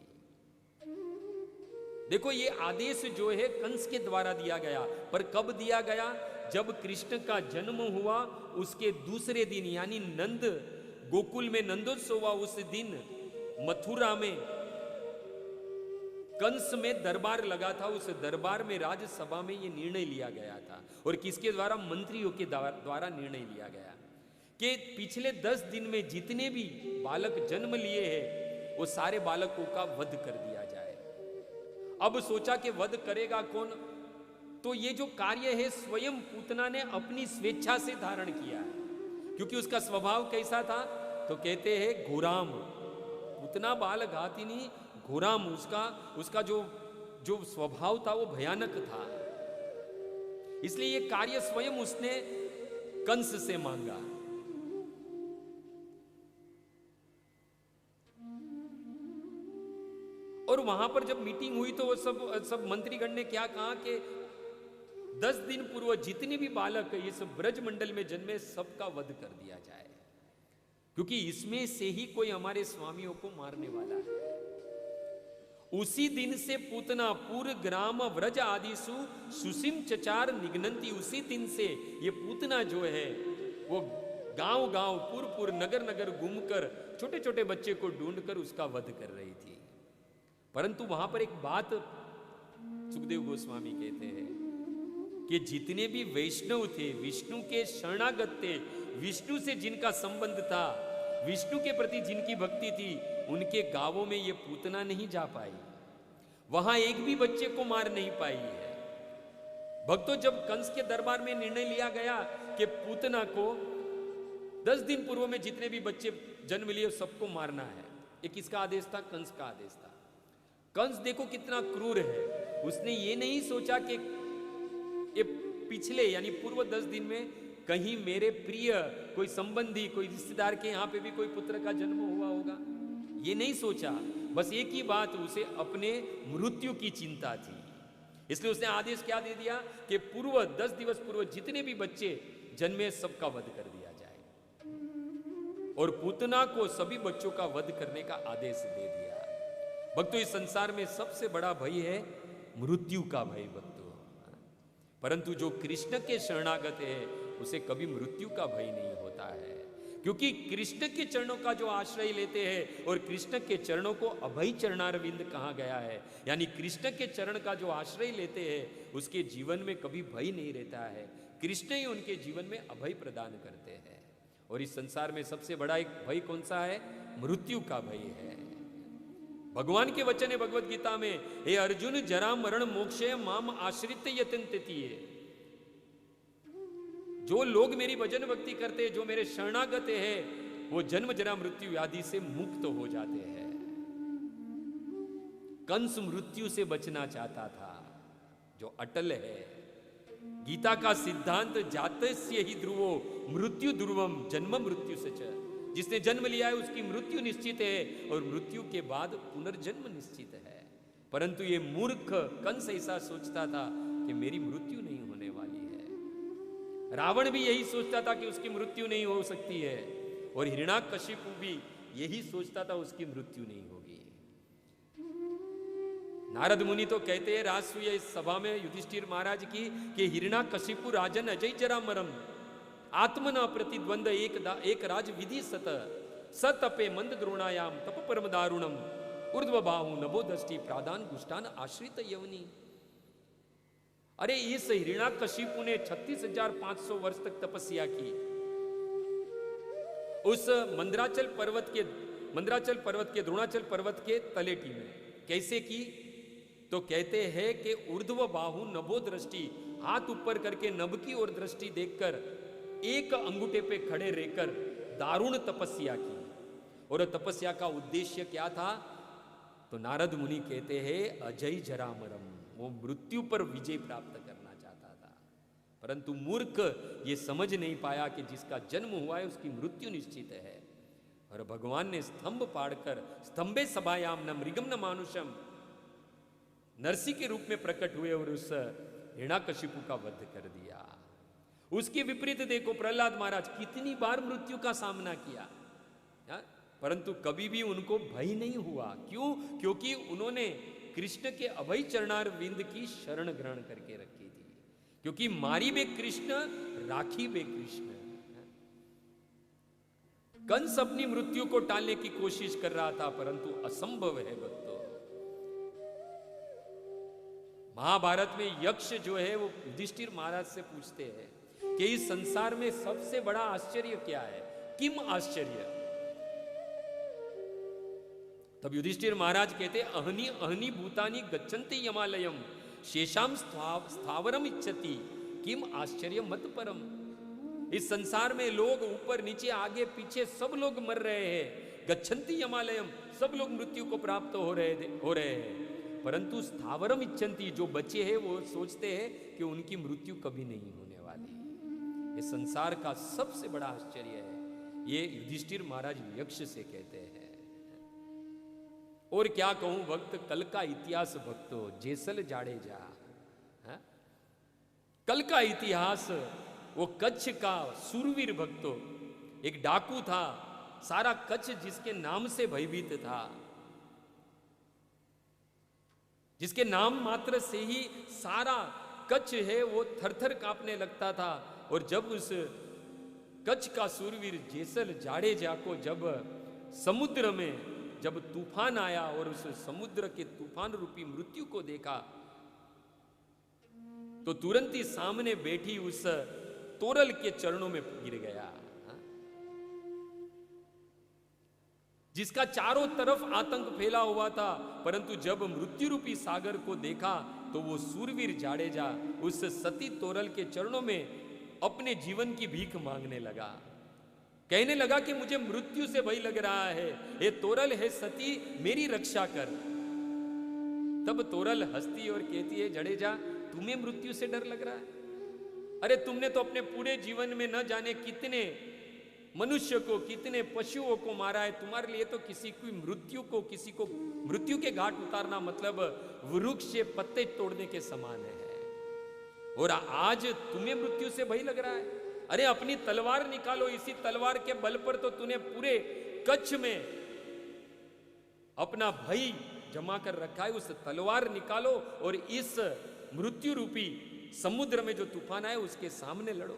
देखो, ये आदेश जो है कंस के द्वारा दिया गया, पर कब दिया गया? जब कृष्ण का जन्म हुआ उसके दूसरे दिन, यानी नंद गोकुल में नंदोत्सव हुआ उस दिन मथुरा में कंस में दरबार लगा था। उस दरबार में, राज्यसभा में ये निर्णय लिया गया था। और किसके द्वारा? मंत्रियों के द्वारा निर्णय लिया गया कि पिछले 10 दिन में जितने भी बालक जन्म लिए हैं वो सारे बालकों का वध कर दिया जाए। अब सोचा कि वध करेगा कौन? तो ये जो कार्य है स्वयं पूतना ने अपनी स्वेच्छा से धारण किया है, क्योंकि उसका स्वभाव कैसा था, तो कहते हैं घोराम, पूतना बाल घातिनी घोराम, उसका जो जो स्वभाव था वो भयानक था। इसलिए ये कार्य स्वयं उसने कंस से मांगा। और वहां पर जब मीटिंग हुई तो वो सब मंत्रीगण ने क्या कहा कि 10 दिन पूर्व जितने भी बालक ये सब ब्रज मंडल में जन्मे सबका वध कर दिया जाए, क्योंकि इसमें से ही कोई हमारे स्वामियों को मारने वाला है। उसी दिन से पूतना पूर ग्राम व्रज आदिसु सुसिम चचार निघ्नंती, उसी दिन से ये पूतना जो है वो गांव गांव पुर नगर नगर घूमकर छोटे छोटे बच्चे को ढूंढकर उसका वध कर रही थी। परंतु वहां पर एक बात सुखदेव गोस्वामी कहते हैं कि जितने भी वैष्णव थे, विष्णु के शरणागत थे, विष्णु से जिनका संबंध था, विष्णु के प्रति जिनकी भक्ति थी, उनके गांवों में ये पूतना नहीं जा पाई, वहां एक भी बच्चे को मार नहीं पाई है। भक्तों, जब कंस के दरबार में निर्णय लिया गया कि पूतना को 10 दिन पूर्व में जितने भी बच्चे जन्म लिए सबको मारना है, ये किसका आदेश था? कंस का आदेश था। कंस देखो कितना क्रूर है, उसने ये नहीं सोचा कि ये पिछले यानी पूर्व 10 दिन में कहीं मेरे प्रिय कोई संबंधी, कोई रिश्तेदार के यहाँ पे भी कोई पुत्र का जन्म हुआ होगा, ये नहीं सोचा। बस एक ही बात, उसे अपने मृत्यु की चिंता थी। इसलिए उसने आदेश क्या दे दिया कि पूर्व 10 दिवस पूर्व जितने भी बच्चे जन्मे सबका वध कर दिया जाए, और पूतना को सभी बच्चों का वध करने का आदेश दे दिया। भक्तों, इस संसार में सबसे बड़ा भय है मृत्यु का भय भक्तों, परंतु जो कृष्ण के शरणागत है उसे कभी मृत्यु का भय नहीं होता है, क्योंकि कृष्ण के चरणों का जो आश्रय लेते हैं, और कृष्ण के चरणों को अभय चरणारविंद कहा गया है, यानी कृष्ण के चरण का जो आश्रय लेते हैं उसके जीवन में कभी भय नहीं रहता है। कृष्ण ही उनके जीवन में अभय प्रदान करते हैं। और इस संसार में सबसे बड़ा एक भय कौन सा है? मृत्यु का भय है। भगवान के वचन है भगवत गीता में, हे अर्जुन जरा मरण मोक्षे माम आश्रित यतन्ति, जो लोग मेरी भजन भक्ति करते हैं, जो मेरे शरणागत हैं, वो जन्म जरा मृत्यु व्याधि से मुक्त हो जाते हैं। कंस मृत्यु से बचना चाहता था, जो अटल है। गीता का सिद्धांत जातस्य ही ध्रुवो मृत्यु ध्रुवम जन्म मृत्यु सच, जिसने जन्म लिया है उसकी मृत्यु निश्चित है, और मृत्यु के बाद पुनर्जन्म निश्चित है। परंतु ये मूर्ख कंस ऐसा सोचता था कि मेरी मृत्यु नहीं होने वाली है। रावण भी यही सोचता था कि उसकी मृत्यु नहीं हो सकती है, और हिरण्याकशिपु भी यही सोचता था उसकी मृत्यु नहीं होगी। नारद मुनि तो कहते हैं राजसूय सभा में युधिष्ठिर महाराज की कि हिरण्याकशिपु राजन अजय जरा मरम आत्मना प्रतिद्वंद एक राज विधि सतपे मंद द्रोणायाम तप परम दारुणम ऊर्ध्व बाहु नभो दष्टि प्रादान गुष्टान आश्रित यवनी। अरे इस हिरण्याकशिपु ने 36,500 वर्ष तक तपस्या की उस मंदराचल पर्वत के द्रोणाचल पर्वत के तलेटी में। कैसे की? तो कहते हैं कि ऊर्ध्व बाहु नभो दृष्टि, हाथ ऊपर करके नभ की ओर दृष्टि देखकर एक अंगूठे पे खड़े रहकर दारुण तपस्या की। और तपस्या का उद्देश्य क्या था? तो नारद मुनि कहते हैं अजय जरामरम, वो मृत्यु पर विजय प्राप्त करना चाहता था। परंतु मूर्ख ये समझ नहीं पाया कि जिसका जन्म हुआ है उसकी मृत्यु निश्चित है। और भगवान ने स्तंभ पाड़कर स्तंभे सभायाम न मृगम न मानुषम, नरसी के रूप में प्रकट हुए और उस हिरण्याकशिपु का वध कर दिया। उसके विपरीत देखो प्रहलाद महाराज कितनी बार मृत्यु का सामना किया, परंतु कभी भी उनको भय नहीं हुआ। क्यों? क्योंकि उन्होंने कृष्ण के अभय चरणार विंद की शरण ग्रहण करके रखी थी। क्योंकि मारी बे कृष्ण राखी बे कृष्ण। कंस अपनी मृत्यु को टालने की कोशिश कर रहा था, परंतु असंभव है भक्तों। महाभारत में यक्ष जो है वो युधिष्ठिर महाराज से पूछते हैं कि इस संसार में सबसे बड़ा आश्चर्य क्या है? किम आश्चर्य? तब युधिष्ठिर महाराज कहते अहनी अहनी भूतानी गच्छन्ति यमालयम शेषाम स्थावरम इच्छति किम आश्चर्य मत परम। इस संसार में लोग ऊपर नीचे आगे पीछे सब लोग मर रहे हैं, गच्छन्ति यमालयम, सब लोग मृत्यु को प्राप्त हो रहे हैं, परंतु स्थावरम इच्छन्ति, जो बचे हैं वो सोचते हैं कि उनकी मृत्यु कभी नहीं होने वाली। ये संसार का सबसे बड़ा आश्चर्य है। ये युधिष्ठिर महाराज यक्ष से कहते हैं। और क्या कहूं भक्त, कल का इतिहास भक्तो, जेसल जाडेजा, कल का इतिहास, वो कच्छ का सूरवीर भक्तो, एक डाकू था, सारा कच्छ जिसके नाम से भयभीत था, जिसके नाम मात्र से ही सारा कच्छ है वो थरथर कांपने लगता था। और जब उस कच्छ का सूरवीर जेसल जाडेजा को जब समुद्र में जब तूफान आया और उस समुद्र के तूफान रूपी मृत्यु को देखा, तो तुरंत ही सामने बैठी उस तोरल के चरणों में गिर गया, जिसका चारों तरफ आतंक फैला हुआ था। परंतु जब मृत्यु रूपी सागर को देखा तो वो सूरवीर जाडेजा उस सती तोरल के चरणों में अपने जीवन की भीख मांगने लगा, कहने लगा कि मुझे मृत्यु से भय लग रहा है, ये तोरल है सती, मेरी रक्षा कर। तब तोरल हंसती और कहती है, जडेजा तुम्हें मृत्यु से डर लग रहा है? अरे तुमने तो अपने पूरे जीवन में न जाने कितने मनुष्य को, कितने पशुओं को मारा है, तुम्हारे लिए तो किसी को मृत्यु के घाट उतारना मतलब वृक्ष से पत्ते तोड़ने के समान है। और आज तुम्हें मृत्यु से भय लग रहा है? अरे अपनी तलवार निकालो, इसी तलवार के बल पर तो तूने पूरे कच्छ में अपना भय जमा कर रखा है। उस तलवार निकालो और इस मृत्यु रूपी समुद्र में जो तूफान आए उसके सामने लड़ो।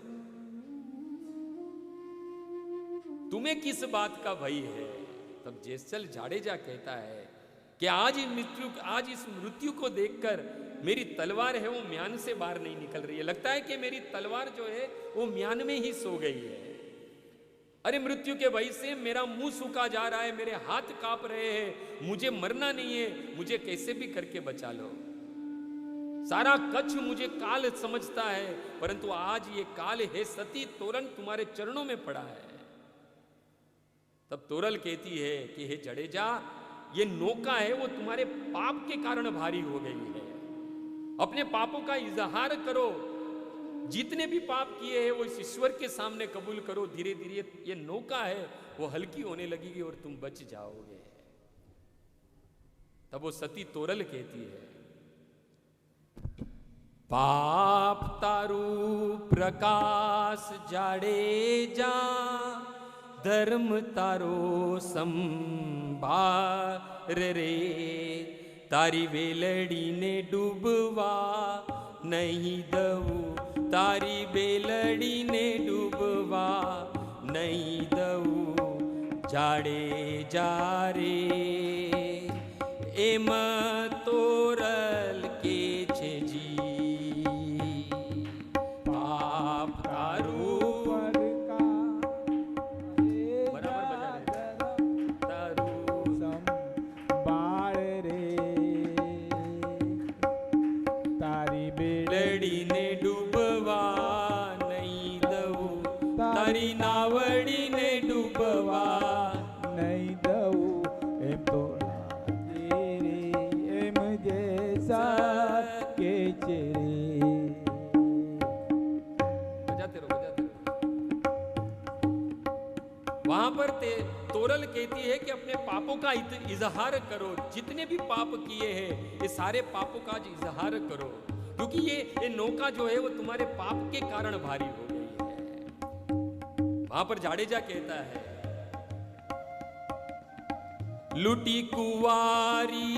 तुम्हें किस बात का भय है? तब जेसल जाडेजा कहता है कि आज इस मृत्यु को देखकर मेरी तलवार है वो म्यान से बाहर नहीं निकल रही है, लगता है कि मेरी तलवार जो है वो म्यान में ही सो गई है। अरे मृत्यु के भय से मेरा मुंह सूखा जा रहा है, मेरे हाथ कांप रहे हैं, मुझे मरना नहीं है, मुझे कैसे भी करके बचा लो। सारा कच्छ मुझे काल समझता है, परंतु आज ये काल है सती तोरण तुम्हारे चरणों में पड़ा है। तब तोरल कहती है कि हे जडेजा, ये नौका है वो तुम्हारे पाप के कारण भारी हो गई है, अपने पापों का इजहार करो, जितने भी पाप किए हैं वो इस ईश्वर के सामने कबूल करो, धीरे धीरे ये नौका है वो हल्की होने लगेगी और तुम बच जाओगे। तब वो सती तोरल कहती है, पाप तारू प्रकाश जाडेजा, धर्म तारो संभार रे, तारी बेलड़ी ने डूबवा नहीं दऊ, तारी बेलड़ी ने डूबवा नहीं दऊ, जाडेजा रे एम तोरल के छे जी, पाप तारू तारी नावड़ी ने डूबवा नहीं दऊ, एम तो तेरे एम जैसा के चेरे। बजाते रहो। वहां पर तोरल कहती है कि अपने पापों का इजहार करो, जितने भी पाप किए हैं ये सारे पापों का इजहार करो, क्योंकि ये नौका जो है वो तुम्हारे पाप के कारण भारी हो गई है। वहां पर जाडेजा कहता है, लुटी कुवारी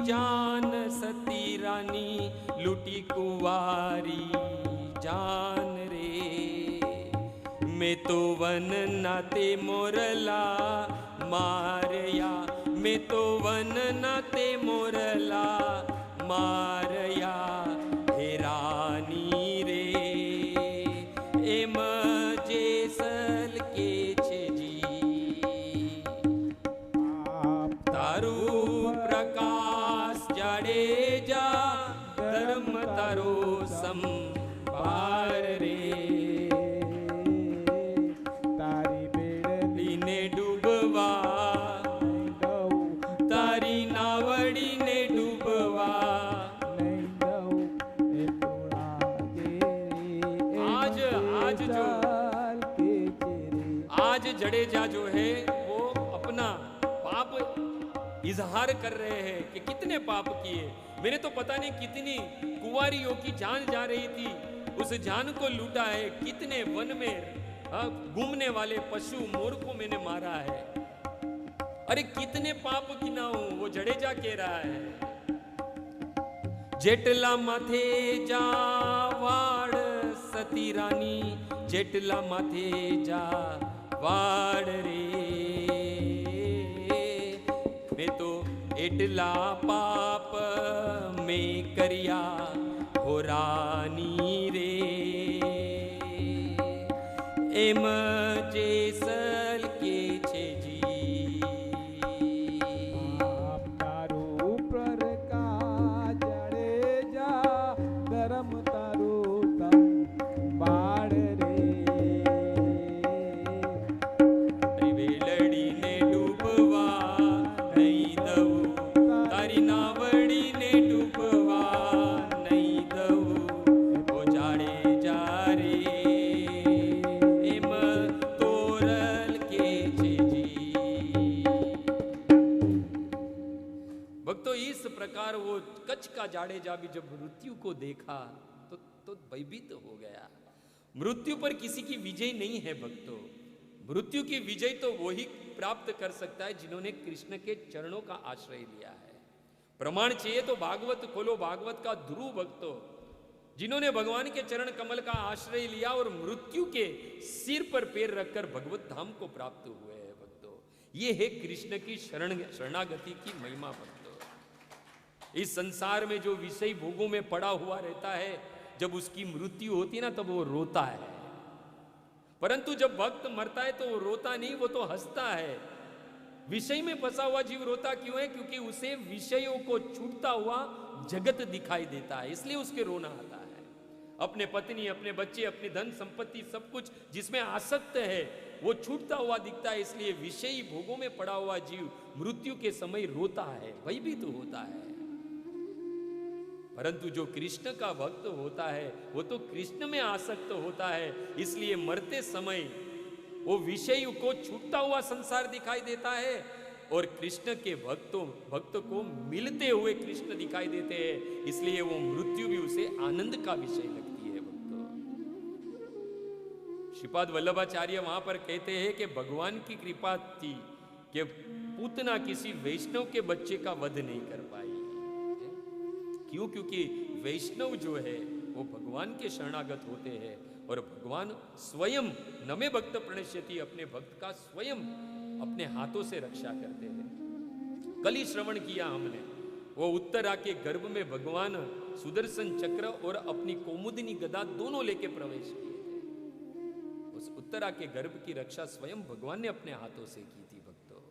जान सती रानी, लुटी कुवारी जान रे, मैं तो वन नाते मोरला मारया, मैं तो वन नाते मोरला मारया, हे रानी रे एम जेसल के छे जी, तारू प्रकाश जाडेजा, धर्म ને ડૂબવા, નહીં દઉં તારી નાવડીને ડૂબવા. નહીં દઉં એ તોળા તેરે आज जो चाल के तेरे आज जडेजा जो है वो अपना पाप इजहार कर रहे हैं कि कितने पाप किए. मैंने तो पता नहीं कितनी कुंवारियों की जान जा रही थी, उस जान को लूटा है. कितने वन में घूमने वाले पशु मोर को मैंने मारा है. अरे कितने पाप गिनाऊं, वो जडेजा कह रहा है. जेटला माथे जा वाड़ सती रानी, जेटला माथे जा वाड़ रे. मैं तो एटला पाप में करिया हो रानी रे. एम जेसल के छे जी. आप तारू प्रकाश जडेजा धर्म तारू तम बाड़ रे. वेलड़ी ने डूबवा नहीं दऊ, तारी नावड़ी ने डूबवा नहीं दऊ. ओ जाड़े जा रे एम तोरल के छे जी. भक्तों, इस प्रकार वो कच्छ का जाडेजा भी जब मृत्यु को देखा तो भयभीत हो गया. मृत्यु पर किसी की विजय नहीं है भक्तों. मृत्यु की विजय तो वही प्राप्त कर सकता है जिन्होंने कृष्ण के चरणों का आश्रय लिया है. प्रमाण चाहिए तो भागवत खोलो, भागवत का ध्रुव भक्तों, जिन्होंने भगवान के चरण कमल का आश्रय लिया और मृत्यु के सिर पर पैर रखकर भगवत धाम को प्राप्त हुए हैं भक्तों. ये है कृष्ण की शरणागति की महिमा भक्तों. इस संसार में जो विषय भोगों में पड़ा हुआ रहता है, जब उसकी मृत्यु होती है ना, तब वो रोता है. परंतु जब भक्त मरता है तो वो रोता नहीं, वो तो हंसता है. विषय में फंसा हुआ जीव रोता क्यों है? क्योंकि उसे विषयों को छूटता हुआ जगत दिखाई देता है, इसलिए उसके रोना आता है. अपने पत्नी, अपने बच्चे, अपनी धन संपत्ति, सब कुछ जिसमें आसक्त है वो छूटता हुआ दिखता है, इसलिए विषयी भोगों में पड़ा हुआ जीव मृत्यु के समय रोता है, भयभीत तो होता है. परंतु जो कृष्ण का भक्त होता है वो तो कृष्ण में आसक्त होता है, इसलिए मरते समय वो विषय को छूटता हुआ संसार दिखाई देता है और कृष्ण के भक्त को मिलते हुए कृष्ण दिखाई देते हैं, इसलिए वो मृत्यु भी उसे आनंद का विषय लगती है भक्तों. श्रीपाद वल्लभाचार्य वहां पर कहते हैं कि भगवान की कृपा थी कि पूतना किसी वैष्णव के बच्चे का वध नहीं कर पाई. क्यों? क्योंकि वैष्णव जो है वो भगवान के शरणागत होते हैं और भगवान स्वयं नमे भक्त प्रणश्यति, अपने भक्त का स्वयं अपने हाथों से रक्षा करते हैं. कल ही श्रवण किया हमने, वो उत्तरा के गर्भ में भगवान सुदर्शन चक्र और अपनी कौमुदनी गदा दोनों लेके प्रवेश किए थे. उस उत्तरा के गर्भ की रक्षा स्वयं भगवान ने अपने हाथों से की थी भक्तों.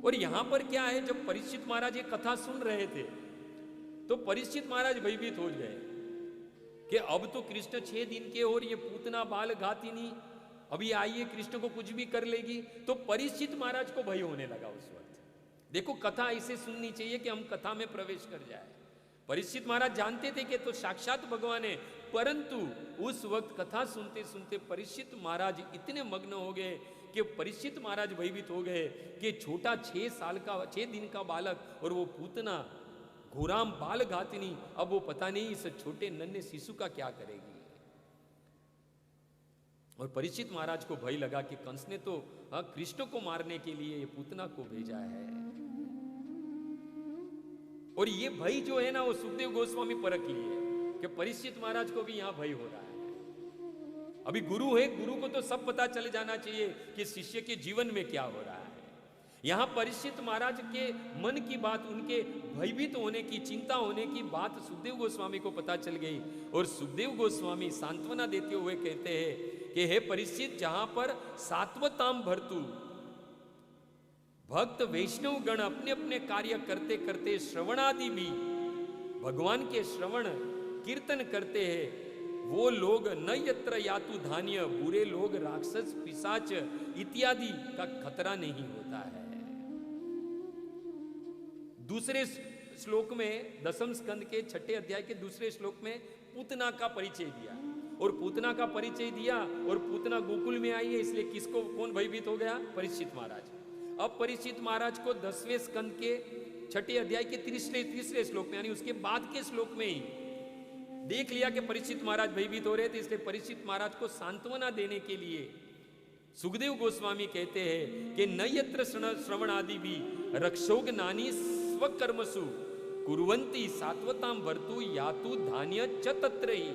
और यहां पर क्या है, जब परीक्षित महाराज ये कथा सुन रहे थे तो परीक्षित महाराज भयभीत हो गए कि अब तो कृष्ण 6 दिन के और ये पूतना बाल घातिनी अभी आई है, कृष्ण को कुछ भी कर लेगी. तो परीक्षित महाराज को भय होने लगा उस वक्त. देखो, कथा ऐसे सुननी चाहिए कि हम कथा में प्रवेश कर जाए. परीक्षित महाराज जानते थे कि तो साक्षात भगवान है, परंतु उस वक्त कथा सुनते सुनते परीक्षित महाराज इतने मग्न हो गए कि परीक्षित महाराज भयभीत हो गए कि छोटा 6 दिन का बालक और वो पूतना घोराम बाल घातिनी, अब वो पता नहीं इस छोटे नन्हे शिशु का क्या करेगी. और परीक्षित महाराज को भय लगा कि कंस ने तो कृष्ण को मारने के लिए ये पूतना को भेजा है. और ये भय जो है ना, वो सुखदेव गोस्वामी परख लिए कि परीक्षित महाराज को भी यहां भय हो रहा है. अभी गुरु है, गुरु को तो सब पता चल जाना चाहिए कि शिष्य के जीवन में क्या हो रहा है. यहां परीक्षित महाराज के मन की बात, उनके भयभीत होने की, चिंता होने की बात सुखदेव गोस्वामी को पता चल गई. और सुखदेव गोस्वामी सांत्वना देते हुए कहते हैं कि हे परीक्षित, जहां पर सात्वताम भर्तु, भक्त वैष्णव गण अपने अपने कार्य करते करते श्रवणादि भी भगवान के श्रवण कीर्तन करते हैं, वो लोग न यत्र यातु धान्य, बुरे लोग राक्षस पिशाच इत्यादि का खतरा नहीं होता है। दूसरे श्लोक में, दसम स्कंद के 6 अध्याय के दूसरे श्लोक में पूतना का परिचय दिया, और पूतना का परिचय दिया, और पूतना गोकुल में आई है, इसलिए किसको कौन भयभीत हो गया? परीक्षित महाराज। अब परीक्षित महाराज को 10वें स्कंद के 6 अध्याय के तीसरे श्लोक में, यानी उसके बाद के श्लोक में ही देख लिया कि परीक्षित महाराज भयभीत हो रहे थे, इसलिए परीक्षित महाराज को सांत्वना देने के लिए सुखदेव गोस्वामी कहते हैं कि न यत्र श्रवणादि भी रक्षोग नानी स्वकर्मसु कुर्वन्ति सात्वताम वर्तु यातु धान्य च तत्र ही।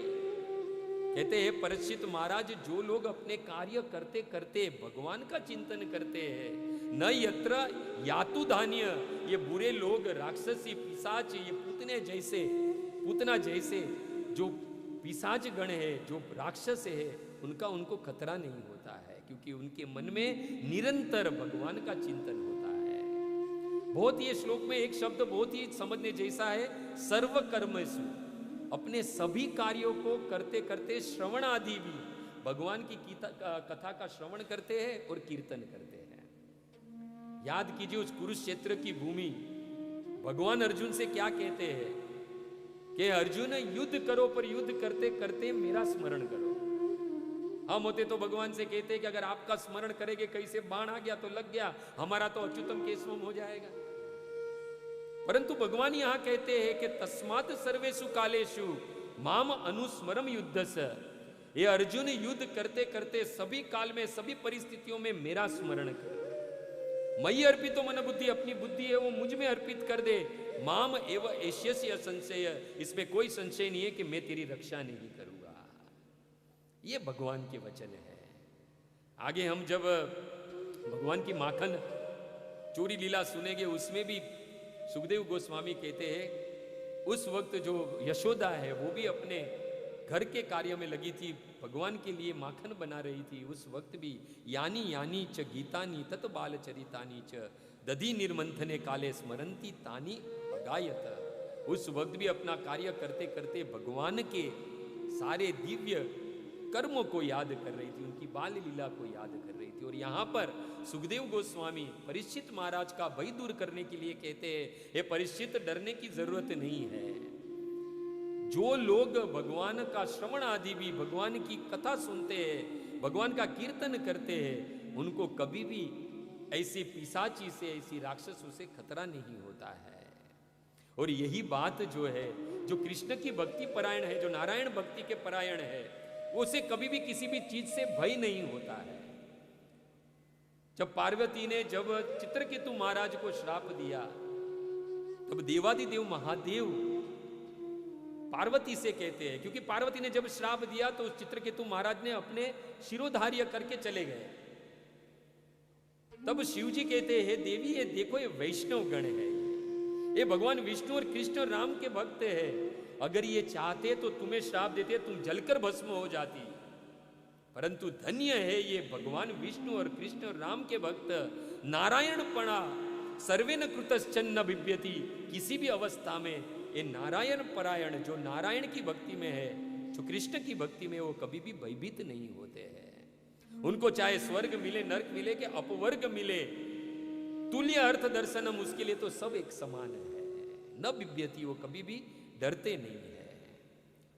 कहते हैं परीक्षित महाराज, जो लोग अपने कार्य करते करते भगवान का चिंतन करते हैं, न यत्र यातु धान्य, ये बुरे लोग राक्षसी पिशाच, ये पूतना जैसे जो पिशाच गण है, जो राक्षस है, उनको खतरा नहीं होता है, क्योंकि उनके मन में निरंतर भगवान का चिंतन होता है। बहुत ये श्लोक में एक शब्द बहुत ही समझने जैसा है, सर्वकर्मसु, अपने सभी कार्यों को करते करते श्रवण आदि भी, भगवान की कथा का श्रवण करते हैं और कीर्तन करते हैं। याद कीजिए उस कुरुक्षेत्र की भूमि, भगवान अर्जुन से क्या कहते हैं कि अर्जुन युद्ध करो, पर युद्ध करते करते मेरा स्मरण करो। हम होते तो भगवान से कहते कि अगर आपका स्मरण करेंगे, कहीं से बाण आ गया तो लग गया, हमारा तो अच्युतम केशवम हो जाएगा। परंतु भगवान यहां कहते हैं कि तस्मात् सर्वेषु कालेषु माम अनुस्मरम युद्धस। ये अर्जुन युद्ध करते करते सभी काल में, सभी परिस्थितियों में मेरा स्मरण कर। मयि अर्पितो मन बुद्धि, अपनी बुद्धि है वो मुझ में अर्पित कर दे। माम एव एष्यस्य संशय, इसमें कोई संशय नहीं है कि मैं तेरी रक्षा नहीं करूंगा। ये भगवान के वचन है। आगे हम जब भगवान की माखन चोरी लीला सुनेंगे, उसमें भी सुखदेव गोस्वामी कहते हैं उस वक्त जो यशोदा है वो भी अपने घर के कार्य में लगी थी, भगवान के लिए माखन बना रही थी। उस वक्त भी यानी यानी च गीतानी तत बाल चरितानी च दधि निर्मंथने काले स्मरंती तानी अगायत। उस वक्त भी अपना कार्य करते करते भगवान के सारे दिव्य कर्मों को याद कर रही थी, उनकी बाल लीला को याद कर रही थी। और यहाँ पर सुखदेव गोस्वामी परीक्षित महाराज का भय दूर करने के लिए कहते हैं, हे परीक्षित, डरने की जरूरत नहीं है। जो लोग भगवान का श्रवण आदि भी, भगवान की कथा सुनते हैं, भगवान का कीर्तन करते हैं, उनको कभी भी ऐसी पिशाची से, ऐसी राक्षसों से खतरा नहीं होता है। और यही बात जो है, जो कृष्ण की भक्ति परायण है, जो नारायण भक्ति के परायण है, उसे कभी भी किसी भी चीज से भय नहीं होता है। जब पार्वती ने जब चित्रकेतु महाराज को श्राप दिया, तब देवादिदेव महादेव पार्वती से कहते हैं, क्योंकि पार्वती ने जब श्राप दिया तो चित्रकेतु महाराज ने अपने शिरोधार्य करके चले गए। तब शिव जी कहते हैं, देवी ये देखो, ये वैष्णव गण है, ये भगवान विष्णु और कृष्ण और राम के भक्त है। अगर ये चाहते तो तुम्हें श्राप देते, तुम जलकर भस्म हो जाती। परंतु धन्य है ये भगवान विष्णु और कृष्ण और राम के भक्त, नारायण पणा सर्वेन कृतश्चन्न बिभ्यति। किसी भी अवस्था में ये नारायण परायण, जो नारायण की भक्ति में है, जो कृष्ण की भक्ति में, वो कभी भी भयभीत नहीं होते हैं। उनको चाहे स्वर्ग मिले, नरक मिले कि अपवर्ग मिले, तुल्य अर्थ दर्शनम, उसके लिए तो सब एक समान है। न बिभ्यति, वो कभी भी डरते नहीं है।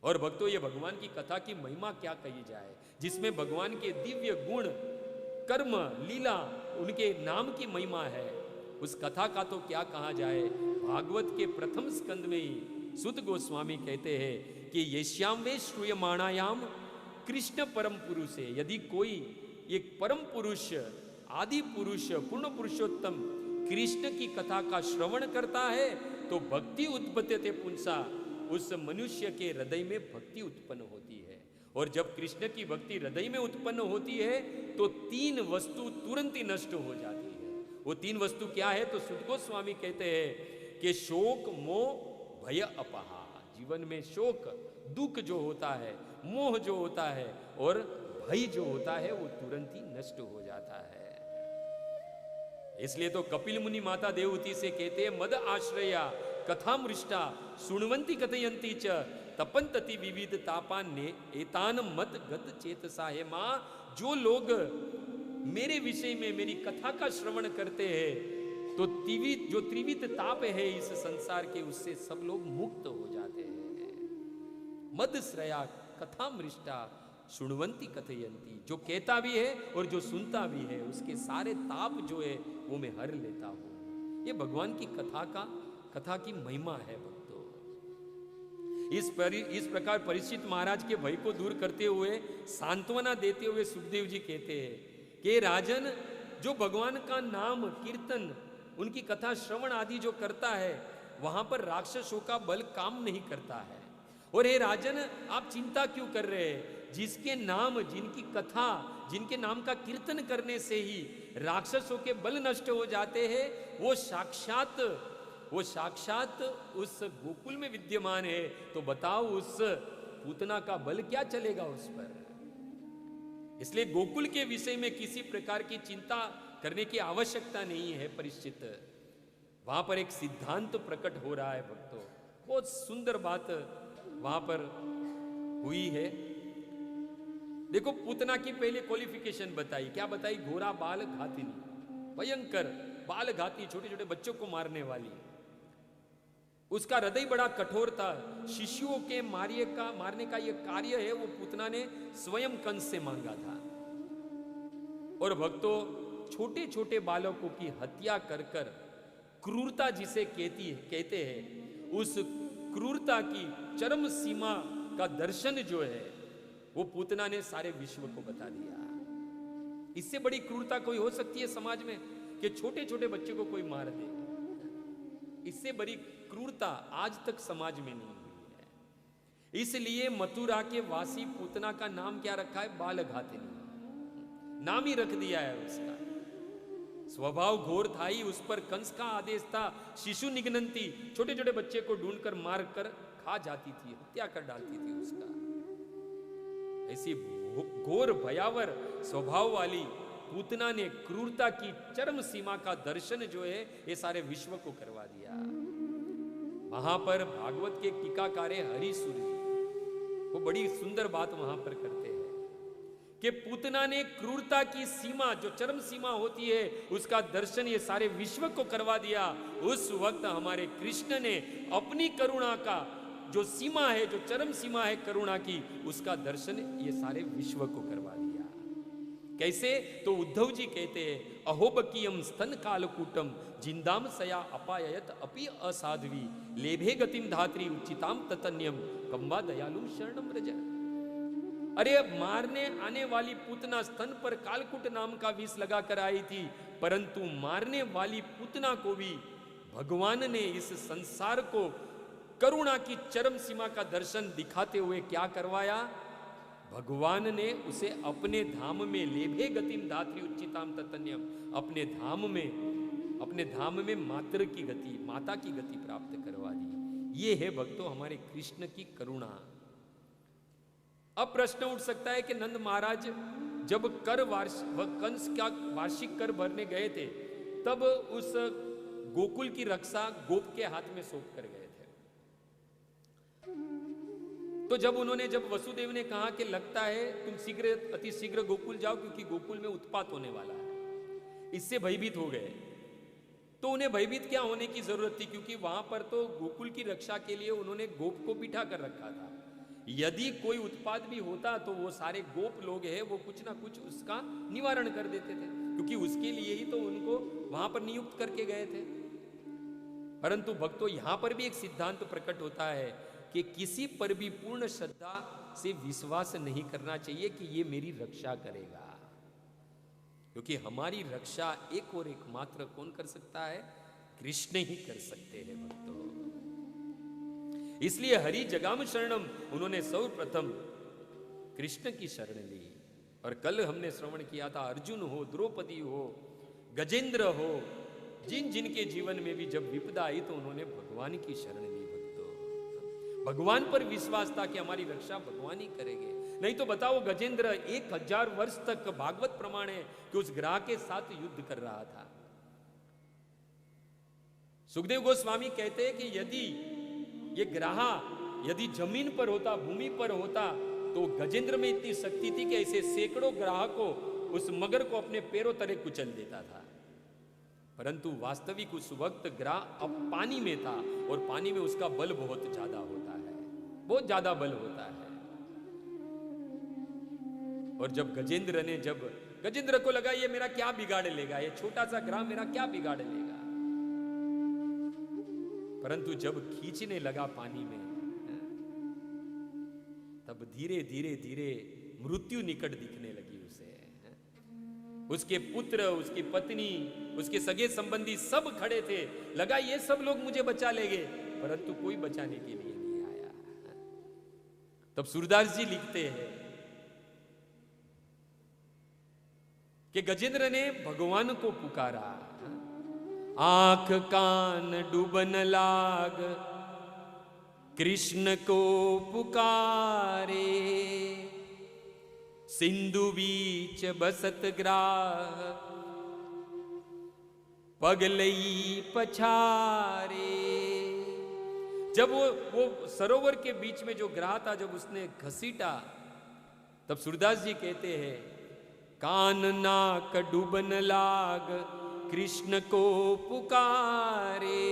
और भक्तों, ये भगवान की कथा की महिमा क्या कही जाए, जिसमें भगवान के दिव्य गुण, कर्म, लीला, उनके नाम की महिमा है, उस कथा का तो क्या कहा जाए। भागवत के प्रथम स्कंद में ही सुत गोस्वामी कहते हैं कि येष्याम वे श्रूयमाणायाम कृष्ण परम पुरुषे, यदि कोई एक परम पुरुष, आदि पुरुष, पूर्ण पुरुषोत्तम कृष्ण की कथा का श्रवण करता है तो भक्ति उत्पत्त्यते पुंसा, उस मनुष्य के हृदय में भक्ति उत्पन्न होती है। और जब कृष्ण की भक्ति हृदय में उत्पन्न होती है तो 3 वस्तु तुरंत ही नष्ट हो जाती है। वो 3 वस्तु क्या है, तो सुत गोस्वामी कहते हैं कि शोक, मोह, भय, अपहा। जीवन में शोक, दुख जो होता है, मोह जो होता है और भय जो होता है, वो तुरंत ही नष्ट हो जाता है। इसलिए तो कपिल मुनि माता देवहूति से कहते हैं, मद आश्रया कथा मृष्टा सुनवंती कथयंती च तपंतति विविध तापान ने एतान मत गत चेतसा है। मां, जो लोग मेरे विषय में मेरी कथा का श्रवण करते हैं तो जो त्रिविध ताप है इस संसार के, उससे सब लोग मुक्त हो जाते हैं। मद श्रया कथा मृष्टा सुनवंती कथयंती, जो कहता भी है और जो सुनता भी है उसके सारे ताप जो है वो मैं हर लेता हूं। ये भगवान की कथा की महिमा है भक्तों। इस प्रकार परीक्षित महाराज के भय को दूर करते हुए सांत्वना देते हुए सुखदेव जी कहते हैं कि राजन, जो भगवान का नाम कीर्तन उनकी कथा श्रवण आदि जो करता है वहां पर राक्षसों का बल काम नहीं करता है। और हे राजन, आप चिंता क्यों कर रहे हैं? जिसके नाम, जिनकी कथा, जिनके नाम का कीर्तन करने से ही राक्षसों के बल नष्ट हो जाते हैं, वो साक्षात उस गोकुल में विद्यमान है। तो बताओ उस पूतना का बल क्या चलेगा उस पर? इसलिए गोकुल के विषय में किसी प्रकार की चिंता करने की आवश्यकता नहीं है परीक्षित। वहां पर एक सिद्धांत प्रकट हो रहा है भक्तों। बहुत सुंदर बात वहां पर हुई है। देखो, पूतना की पहले क्वालिफिकेशन बताई। क्या बताई? घोरा बाल घातिनी, भयंकर बाल घाती, छोटे छोटे बच्चों को मारने वाली। उसका हृदय बड़ा कठोर था। शिशुओं के मारने का यह कार्य है वो पूतना ने स्वयं कंस से मांगा था। और भक्तों, छोटे छोटे बालकों की हत्या कर क्रूरता जिसे कहते हैं, उस क्रूरता की चरम सीमा का दर्शन जो है वो पूतना ने सारे विश्व को बता दिया। इससे बड़ी क्रूरता कोई हो सकती है समाज में कि छोटे छोटे बच्चे को कोई मार दे? इससे बड़ी क्रूरता आज तक समाज में नहीं हुई है। इसलिए मथुरा के वासी पूतना का नाम क्या रखा है? बालघातिनी नाम ही रख दिया है उसका। स्वभाव घोर था ही, उस पर कंस का आदेश था। शिशु निघ्नंती, छोटे छोटे बच्चे को ढूंढकर मार कर खा जाती थी, हत्या कर डालती थी उसका। ऐसी घोर भयावर स्वभाव वाली पूतना ने क्रूरता की चरम सीमा का दर्शन जो है ये सारे विश्व को करवा दिया। वहां पर भागवत के टीकाकार हरिसूर जी वो बड़ी सुंदर बात वहां पर करते हैं कि पूतना ने क्रूरता की सीमा, जो चरम सीमा होती है, उसका दर्शन ये सारे विश्व को करवा दिया। उस वक्त हमारे कृष्ण ने अपनी करुणा का जो सीमा है, जो चरम सीमा है करुणा की, उसका दर्शन ये सारे विश्व को करवा दिया। कैसे? तो उद्धव जी कहते हैं, अहोबकीयम स्तन कालकूटम जिंदाम सया अपायत अपि असाध्वी लेभे गतिम धात्री उचिताम ततन्यम कम्बा दयालु शरणम रज। अरे, मारने आने वाली पूतना स्तन पर कालकूट नाम का विष लगाकर आई थी, परंतु मारने वाली पूतना को भी भगवान ने इस संसार को करुणा की चरम सीमा का दर्शन दिखाते हुए क्या करवाया? भगवान ने उसे अपने धाम में लेभे गतिम धात्री उच्चिताम ततन्यम, अपने धाम में मात्र की गति, माता की गति प्राप्त करवा दी। ये है भक्तों हमारे कृष्ण की करुणा। अब प्रश्न उठ सकता है कि नंद महाराज जब कंस का वार्षिक कर भरने गए थे, तब उस गोकुल की रक्षा गोप के हाथ में सौंप कर गए थे। तो जब वसुदेव ने कहा कि लगता है तुम अति शीघ्र गोकुल जाओ क्योंकि गोकुल में उत्पात होने वाला है, इससे भयभीत हो गए। तो उन्हें भयभीत क्या होने की जरूरत थी, क्योंकि वहां पर तो गोकुल की रक्षा के लिए उन्होंने गोप को बिठा कर रखा था। यदि कोई उत्पात भी होता तो वो सारे गोप लोग हैं वो कुछ ना कुछ उसका निवारण कर देते थे, क्योंकि उसके लिए ही तो उनको वहां पर नियुक्त करके गए थे। परंतु भक्तों, यहां पर भी एक सिद्धांत प्रकट होता है कि किसी पर भी पूर्ण श्रद्धा से विश्वास नहीं करना चाहिए कि ये मेरी रक्षा करेगा, क्योंकि हमारी रक्षा एक और एकमात्र कौन कर सकता है? कृष्ण ही कर सकते हैं भक्तों। इसलिए हरि जगाम शरणम, उन्होंने सर्वप्रथम कृष्ण की शरण ली। और कल हमने श्रवण किया था, अर्जुन हो, द्रौपदी हो, गजेंद्र हो, जिनके जीवन में भी जब विपदा आई तो उन्होंने भगवान की शरण ली। भक्तों, भगवान पर विश्वास था कि हमारी रक्षा भगवान ही करेंगे। नहीं तो बताओ, गजेंद्र 1000 वर्ष तक भागवत प्रमाण है कि उस ग्रह के साथ युद्ध कर रहा था। सुखदेव गोस्वामी कहते हैं कि यदि ये ग्रह यदि जमीन पर होता, भूमि पर होता, तो गजेंद्र में इतनी शक्ति थी कि ऐसे सैकड़ों ग्राहकों उस मगर को अपने पैरों तले कुचल देता था। परंतु वास्तविक उस वक्त ग्राह अब पानी में था और पानी में उसका बल बहुत ज्यादा होता है, बहुत ज्यादा बल होता है। और जब गजेंद्र को लगा ये मेरा क्या बिगाड़ लेगा, ये छोटा सा ग्राह मेरा क्या बिगाड़ लेगा, परंतु जब खींचने लगा पानी में, तब धीरे धीरे धीरे मृत्यु निकट दिखने लगी उसे। उसके पुत्र, उसकी पत्नी, उसके सगे संबंधी सब खड़े थे, लगा ये सब लोग मुझे बचा लेंगे, परंतु कोई बचाने के लिए नहीं आया। तब सूरदास जी लिखते हैं कि गजेंद्र ने भगवान को पुकारा, आंख कान डूबन लाग कृष्ण को पुकारे, सिंधु बीच बसत ग्राह पगलई पछारे। जब वो सरोवर के बीच में जो ग्राह था, जब उसने घसीटा, तब सूरदास जी कहते हैं, कान नाक डूबन लाग कृष्ण को पुकारे।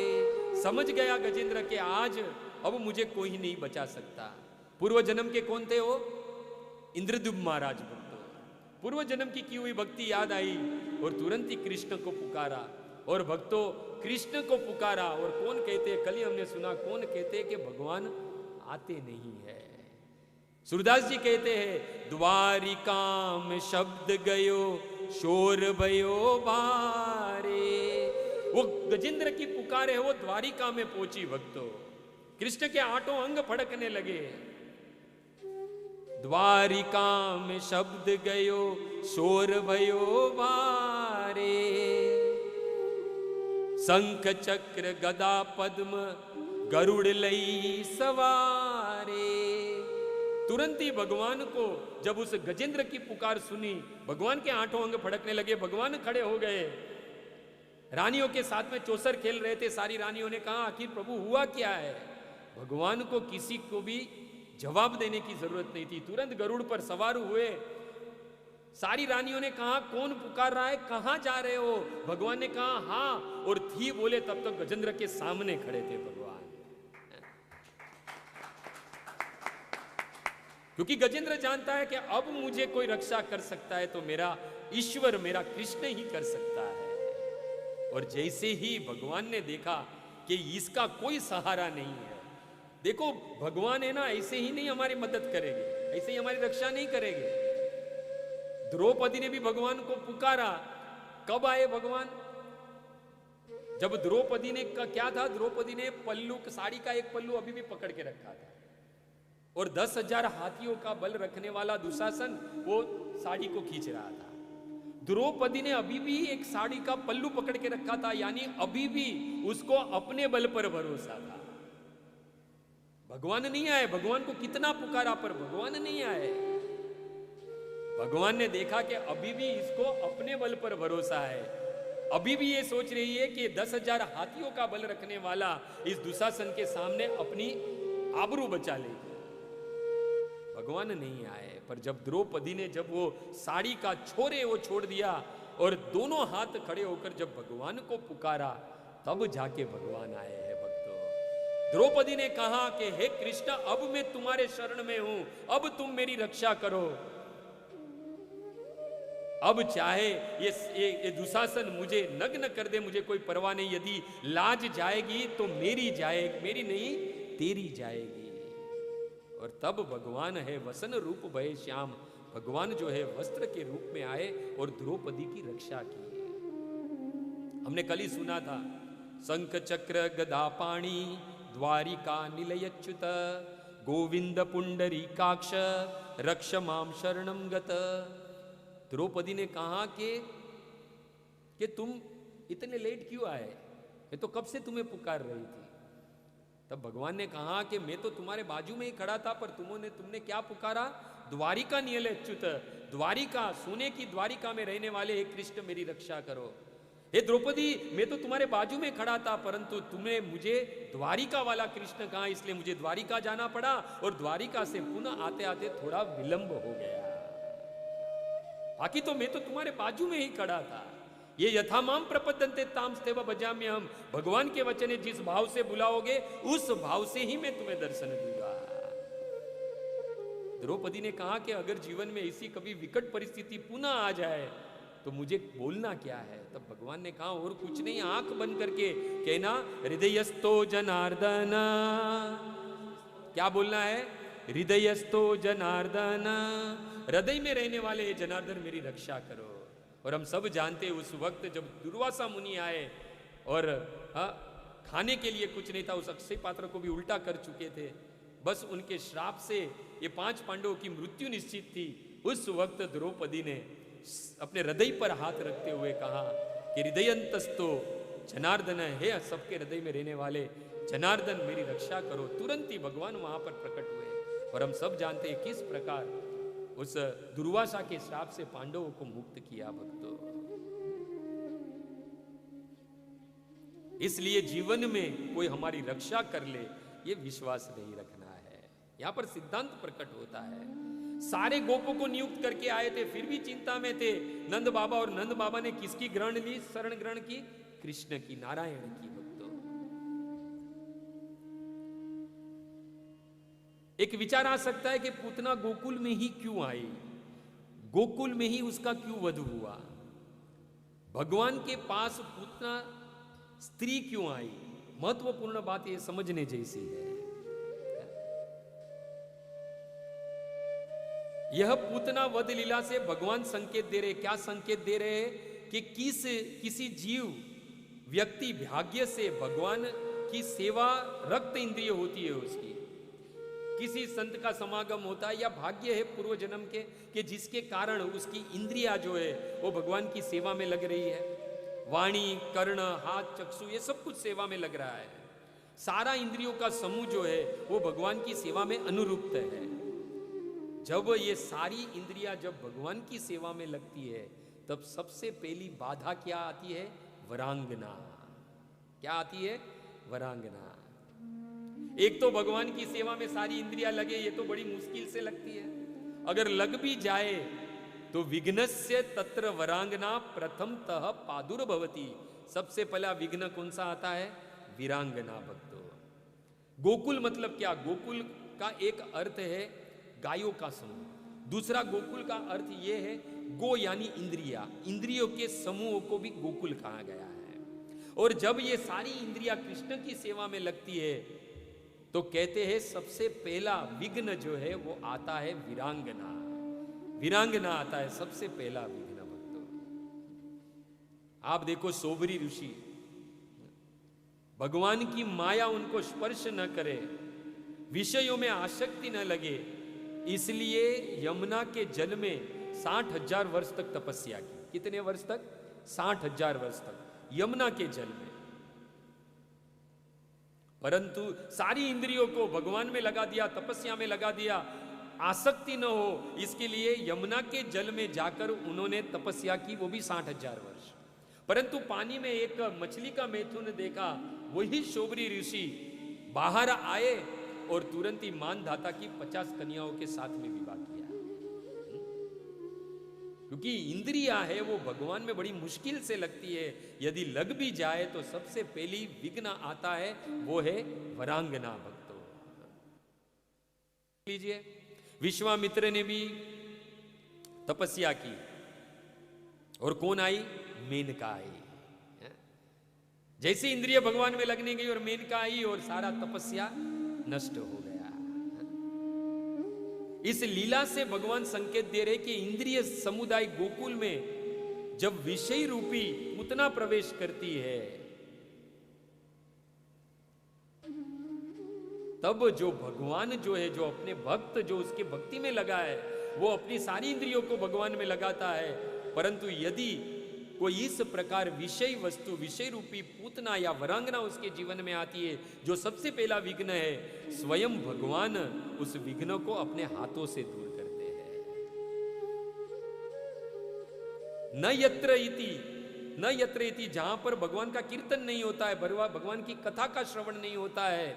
समझ गया गजेंद्र के आज अब मुझे कोई नहीं बचा सकता। पूर्व जन्म के कौन थे वो? इंद्रद्युम्न महाराज भक्तों। पूर्व जन्म की हुई भक्ति याद आई और तुरंत ही कृष्ण को पुकारा। और भक्तों कृष्ण को पुकारा, और कौन कहते हैं, कल ही हमने सुना, कौन कहते हैं कि भगवान आते नहीं है। सूरदास जी कहते हैं, द्वारिका में शब्द गयो शोर भयो बारे। वो गजेंद्र की पुकार है, वो द्वारिका में पहुंची भक्तों। कृष्ण के आठों अंग फड़कने लगे। द्वारिका में शब्द गयो शोर भयो बारे, शंख चक्र गदा पद्म गरुड़ लई सवारे। तुरंत ही भगवान को जब उस गजेंद्र की पुकार सुनी, भगवान के आठों अंग फड़कने लगे, भगवान खड़े हो गए। रानियों के साथ में चौसर खेल रहे थे, सारी रानियों ने कहा आखिर प्रभु हुआ क्या है। भगवान को किसी को भी जवाब देने की जरूरत नहीं थी, तुरंत गरुड़ पर सवार हुए। सारी रानियों ने कहा कौन पुकार रहा है, कहां जा रहे हो? भगवान ने कहा हाँ, और थी बोले तब तक गजेंद्र के सामने खड़े थे भगवान। क्योंकि गजेंद्र जानता है कि अब मुझे कोई रक्षा कर सकता है तो मेरा ईश्वर, मेरा कृष्ण ही कर सकता है। और जैसे ही भगवान ने देखा कि इसका कोई सहारा नहीं है, देखो भगवान है ना, ऐसे ही नहीं हमारी मदद करेंगे, ऐसे ही हमारी रक्षा नहीं करेंगे। द्रौपदी ने भी भगवान को पुकारा। कब आए भगवान? जब द्रौपदी ने क्या था, द्रौपदी ने पल्लू, साड़ी का एक पल्लू अभी भी पकड़ के रखा था, और 10,000 हाथियों का बल रखने वाला दुशासन वो साड़ी को खींच रहा था। द्रौपदी ने अभी भी एक साड़ी का पल्लू पकड़ के रखा था, यानी अभी भी उसको अपने बल पर भरोसा था। भगवान नहीं आए, भगवान को कितना पुकारा पर भगवान नहीं आए। भगवान ने देखा कि अभी भी इसको अपने बल पर भरोसा है, अभी भी ये सोच रही है कि 10,000 हाथियों का बल रखने वाला इस दुशासन के सामने अपनी आबरू बचा लेगी। भगवान नहीं आए। पर जब द्रौपदी ने जब वो साड़ी का छोरे वो छोड़ दिया और दोनों हाथ खड़े होकर जब भगवान को पुकारा, तब जाके भगवान आए हैं भक्तों। द्रौपदी ने कहा कि हे कृष्ण, अब मैं तुम्हारे शरण में हूं, अब तुम मेरी रक्षा करो। अब चाहे ये दुशासन मुझे नग्न कर दे, मुझे कोई परवाह नहीं। यदि लाज जाएगी तो मेरी जाएगी, मेरी नहीं तेरी जाएगी। और तब भगवान है वसन रूप भय श्याम, भगवान जो है वस्त्र के रूप में आए और द्रौपदी की रक्षा की। हमने कल ही सुना था, शंख चक्र गदा पाणी द्वारिका निलयच्युत, गोविंद पुंडरीकाक्ष रक्ष माम शरणम गत। द्रौपदी ने कहा कि तुम इतने लेट क्यों आए, मैं तो कब से तुम्हें पुकार रही थी। तब भगवान ने कहा कि मैं तो तुम्हारे बाजू में ही खड़ा था, पर तुमने क्या पुकारा? द्वारिका निलयच्युत, द्वारिका, सोने की द्वारिका में रहने वाले हे कृष्ण मेरी रक्षा करो। हे द्रौपदी, मैं तो तुम्हारे बाजू में खड़ा था, परंतु तुम्हें मुझे द्वारिका वाला कृष्ण कहा, इसलिए मुझे द्वारिका जाना पड़ा और द्वारिका से पुनः आते आते थोड़ा विलंब हो गया। बाकी तो मैं तो तुम्हारे बाजू में ही खड़ा था। ये यथामाम प्रपद्यन्ते तामस्तेव भजाम्यहम्, भगवान के वचन है, जिस भाव से बुलाओगे उस भाव से ही मैं तुम्हें दर्शन दूंगा। द्रौपदी ने कहा कि अगर जीवन में ऐसी कभी विकट परिस्थिति पुनः आ जाए तो मुझे बोलना क्या है? तब भगवान ने कहा और कुछ नहीं, आंख बंद करके कहना हृदयस्थो जनार्दन। क्या बोलना है? हृदयस्थो जनार्दन, हृदय में रहने वाले जनार्दन मेरी रक्षा करो। और हम सब जानते हैं उस वक्त जब दुर्वासा मुनि आए और खाने के लिए कुछ नहीं था, उस अक्षय पात्र को भी उल्टा कर चुके थे, बस उनके श्राप से ये 5 पांडवों की मृत्यु निश्चित थी। उस वक्त द्रौपदी ने अपने हृदय पर हाथ रखते हुए कहा कि हृदयंतस्तो जनार्दन, है सबके हृदय में रहने वाले जनार्दन मेरी रक्षा करो। तुरंत ही भगवान वहां पर प्रकट हुए और हम सब जानते हैं किस प्रकार उस दुर्वासा के श्राप से पांडवों को मुक्त किया भक्तों। इसलिए जीवन में कोई हमारी रक्षा कर ले ये विश्वास नहीं रखना है। यहां पर सिद्धांत प्रकट होता है। सारे गोपों को नियुक्त करके आए थे, फिर भी चिंता में थे नंद बाबा, और नंद बाबा ने किसकी ग्रहण ली? शरण ग्रहण की, कृष्ण की, नारायण की भक्तों। एक विचार आ सकता है कि पूतना गोकुल में ही क्यों आई? गोकुल में ही उसका क्यों वध हुआ? भगवान के पास पूतना स्त्री क्यों आई? महत्वपूर्ण बात यह समझने जैसी है। यह पूतना वध लीला से भगवान संकेत दे रहे, क्या संकेत दे रहे हैं? कि किसी जीव व्यक्ति भाग्य से भगवान की सेवा रक्त इंद्रिय होती है उसकी, किसी संत का समागम होता है, या भाग्य है पूर्व जन्म के कि जिसके कारण उसकी इंद्रिया जो है वो भगवान की सेवा में लग रही है। वाणी, कर्ण, हाथ, चक्षु, ये सब कुछ सेवा में लग रहा है। सारा इंद्रियों का समूह जो है वो भगवान की सेवा में अनुरूप्त है। जब ये सारी इंद्रियां जब भगवान की सेवा में लगती है तब सबसे पहली बाधा क्या आती है? वरांगना। क्या आती है? वरांगना। एक तो भगवान की सेवा में सारी इंद्रियां लगे, ये तो बड़ी मुश्किल से लगती है। अगर लग भी जाए तो विघ्नस्य तत्र वरांगना प्रथमतः पादुर्भवति। सबसे पहला विघ्न कौन सा आता है? वीरांगना भक्तों। गोकुल मतलब क्या? गोकुल का एक अर्थ है गायों का समूह, दूसरा गोकुल का अर्थ यह है गो यानी इंद्रिया, इंद्रियों के समूह को भी गोकुल कहा गया है। और जब ये सारी इंद्रियां कृष्ण की सेवा में लगती है तो कहते हैं सबसे पहला विघ्न जो है वो आता है वीरांगना। वीरांगना आता है सबसे पहला विघ्न भक्तों। आप देखो सोबरी ऋषि, भगवान की माया उनको स्पर्श न करे, विषयों में आसक्ति न लगे, इसलिए यमुना के जल में 60,000 वर्ष तक तपस्या की। कितने वर्ष तक? 60,000 वर्ष तक यमुना के जल में। परंतु सारी इंद्रियों को भगवान में लगा दिया, तपस्या में लगा दिया, आसक्ति न हो इसके लिए यमुना के जल में जाकर उन्होंने तपस्या की, वो भी 60,000 वर्ष। परंतु पानी में एक मछली का मैथुन देखा, वही शोभरी ऋषि बाहर आए और तुरंत ही मानधाता की 50 कन्याओं के साथ में विवाह किया। क्योंकि इंद्रिया है वो भगवान में बड़ी मुश्किल से लगती है, यदि लग भी जाए तो सबसे पहली विघ्न आता है वो है वरांगना भक्तों। लीजिए, विश्वामित्र ने भी तपस्या की और कौन आई? मेनका आई। जैसे इंद्रिय भगवान में लगने गई और मेनका आई और सारा तपस्या नष्ट हो गया। इस लीला से भगवान संकेत दे रहे कि इंद्रिय समुदाय गोकुल में जब विषय रूपी पूतना प्रवेश करती है तब जो भगवान जो है, जो अपने भक्त जो उसके भक्ति में लगा है, वो अपनी सारी इंद्रियों को भगवान में लगाता है। परंतु यदि कोई इस प्रकार विषय वस्तु, विषय रूपी पूतना या वरांगना उसके जीवन में आती है, जो सबसे पहला विघ्न है, स्वयं भगवान उस विघ्न को अपने हाथों से दूर करते हैं। न यत्र इति न यत्रेति, जहां पर भगवान का कीर्तन नहीं होता है, भगवान की कथा का श्रवण नहीं होता है,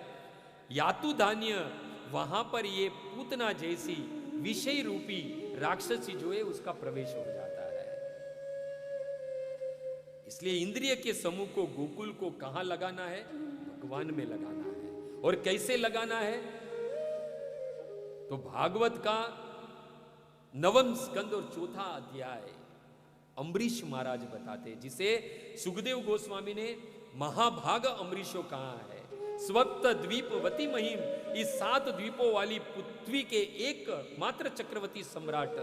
यातु धान्य, वहां पर ये पूतना जैसी विषय रूपी राक्षसी जो है उसका प्रवेश हो जाता है। इसलिए इंद्रिय के समूह को, गोकुल को कहां लगाना है? भगवान में लगाना है। और कैसे लगाना है? तो भागवत का 9वां स्कंद और 4था अध्याय अम्बरीश महाराज बताते हैं, जिसे सुखदेव गोस्वामी ने महाभाग अम्बरीशो कहा है। स्वप्त द्वीपवती महिम, इस 7 द्वीपों वाली पृथ्वी के एक मात्र चक्रवर्ती सम्राट।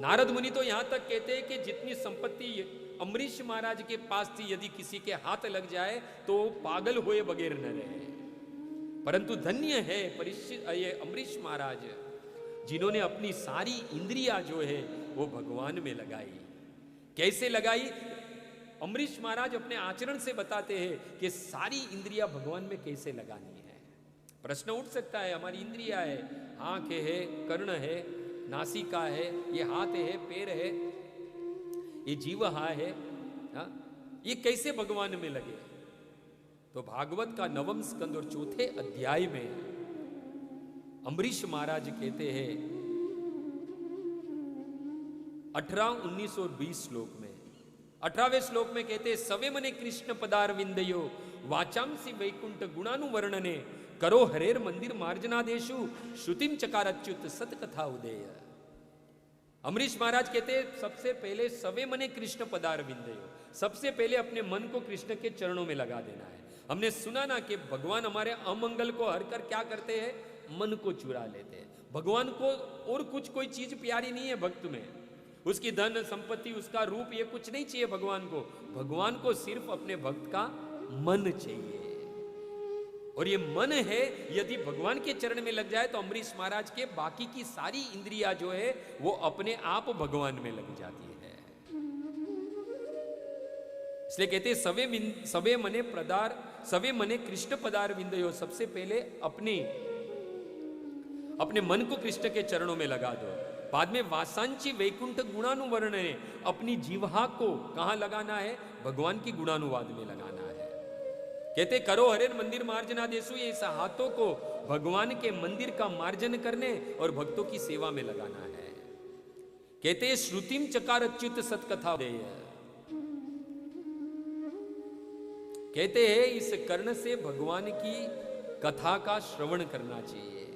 नारद मुनि तो यहां तक कहते हैं कि जितनी संपत्ति अम्बरीश महाराज के पास थी, यदि किसी के हाथ लग जाए तो पागल हुए बगैर न रहे। परंतु धन्य है ये अम्बरीश महाराज, जिन्होंने अपनी सारी इंद्रियां जो है वो भगवान में लगाई। कैसे लगाई? अम्बरीश महाराज अपने आचरण से बताते हैं कि सारी इंद्रियां भगवान में कैसे लगानी है। प्रश्न उठ सकता है, हमारी इंद्रियां है, आंख है, कर्ण है, नासिका है, ये हाथ है, पैर है, ये जीवहा है, ये कैसे भगवान में लगे? तो भागवत का 9वां स्कंद और 4थे अध्याय में अम्बरीश महाराज कहते हैं 18, 19 और 20 श्लोक में, 18वें श्लोक में कहते हैं, सवे मने कृष्ण पदार विंदयो वाचांसी वैकुंठ गुणानुवर्णने करो हरेर मंदिर मार्जनादेशु श्रुतिम चकारच्युत सतकथा उदेय। अम्बरीश महाराज कहते हैं सबसे पहले सवे मने कृष्ण पदार विंदयो, सबसे पहले अपने मन को कृष्ण के चरणों में लगा देना है। हमने सुना ना कि भगवान हमारे अमंगल को हर कर क्या करते हैं? मन को चुरा लेते हैं। भगवान को और कोई चीज प्यारी नहीं है भक्त में, उसकी धन संपत्ति, उसका रूप, ये कुछ नहीं चाहिए भगवान को। भगवान को सिर्फ अपने भक्त का मन चाहिए। और ये मन है यदि भगवान के चरण में लग जाए तो अम्बरीश महाराज के बाकी की सारी इंद्रियां जो है वो अपने आप भगवान में लग जाती है। इसलिए कहते हैं सवे मने कृष्ण पदार विंदयो, सबसे पहले अपने मन को कृष्ण के चरणों में लगा दो। बाद में वासांची वैकुंठ गुणानुवर्णने, अपनी जीवहा को कहां लगाना है? भगवान की गुणानुवाद में लगाना है। कहते करो हरेर मंदिर मार्जना देसु, ये इस हाथों को भगवान के मंदिर का मार्जन करने और भक्तों की सेवा में लगाना है। कहते श्रुतिम चकार अच्युत सतकथा देय, कहते हैं इस कर्ण से भगवान की कथा का श्रवण करना चाहिए।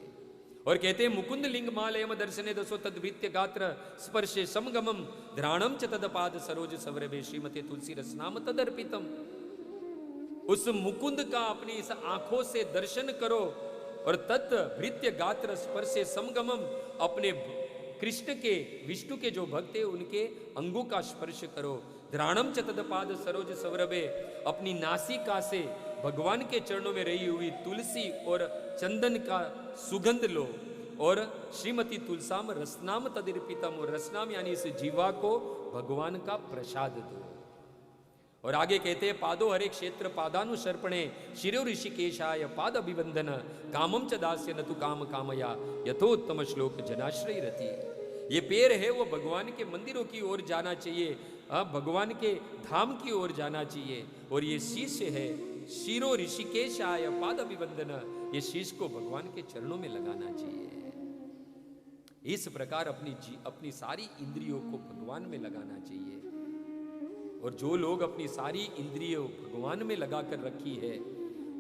और कहते हैं मुकुंद लिंग मालयम दर्शने दसो तद्भृत्य गात्र स्पर्शे समगमम ध्राणम च तदपाद सरोज सवरभे श्रीमते तुलसी रसनाम तदर्पितम। उस मुकुंद का अपनी इस आंखों से दर्शन करो और तत् भृत्य गात्र स्पर्शे समगमम, अपने कृष्ण के, विष्णु के जो भक्त है उनके अंगों का स्पर्श करो। ध्राणम च तदपाद सरोज सवरभे, अपनी नासिका से भगवान के चरणों में रही हुई तुलसी और चंदन का सुगंध लो। और श्रीमती तुलसाम रसनाम तदर्पितम, और रसनाम यानी इस जीवा को भगवान का प्रसाद दो। और आगे कहते हैं पादो हरे क्षेत्र पादानुसर्पणे शिरो ऋषिकेशाय पाद अभिवंदन कामम च दास्य न तु काम कामया यथोत्तम श्लोक जनाश्रय रति। ये पैर है वो भगवान के मंदिरों की ओर जाना चाहिए, भगवान के धाम की ओर जाना चाहिए। और ये शीश है शिरो ऋषिकेशाय पाद अभिवंदन, ये शीश को भगवान के चरणों में लगाना चाहिए। इस प्रकार अपनी सारी इंद्रियों को भगवान में लगाना चाहिए। और जो लोग अपनी सारी इंद्रियों भगवान में लगाकर रखी है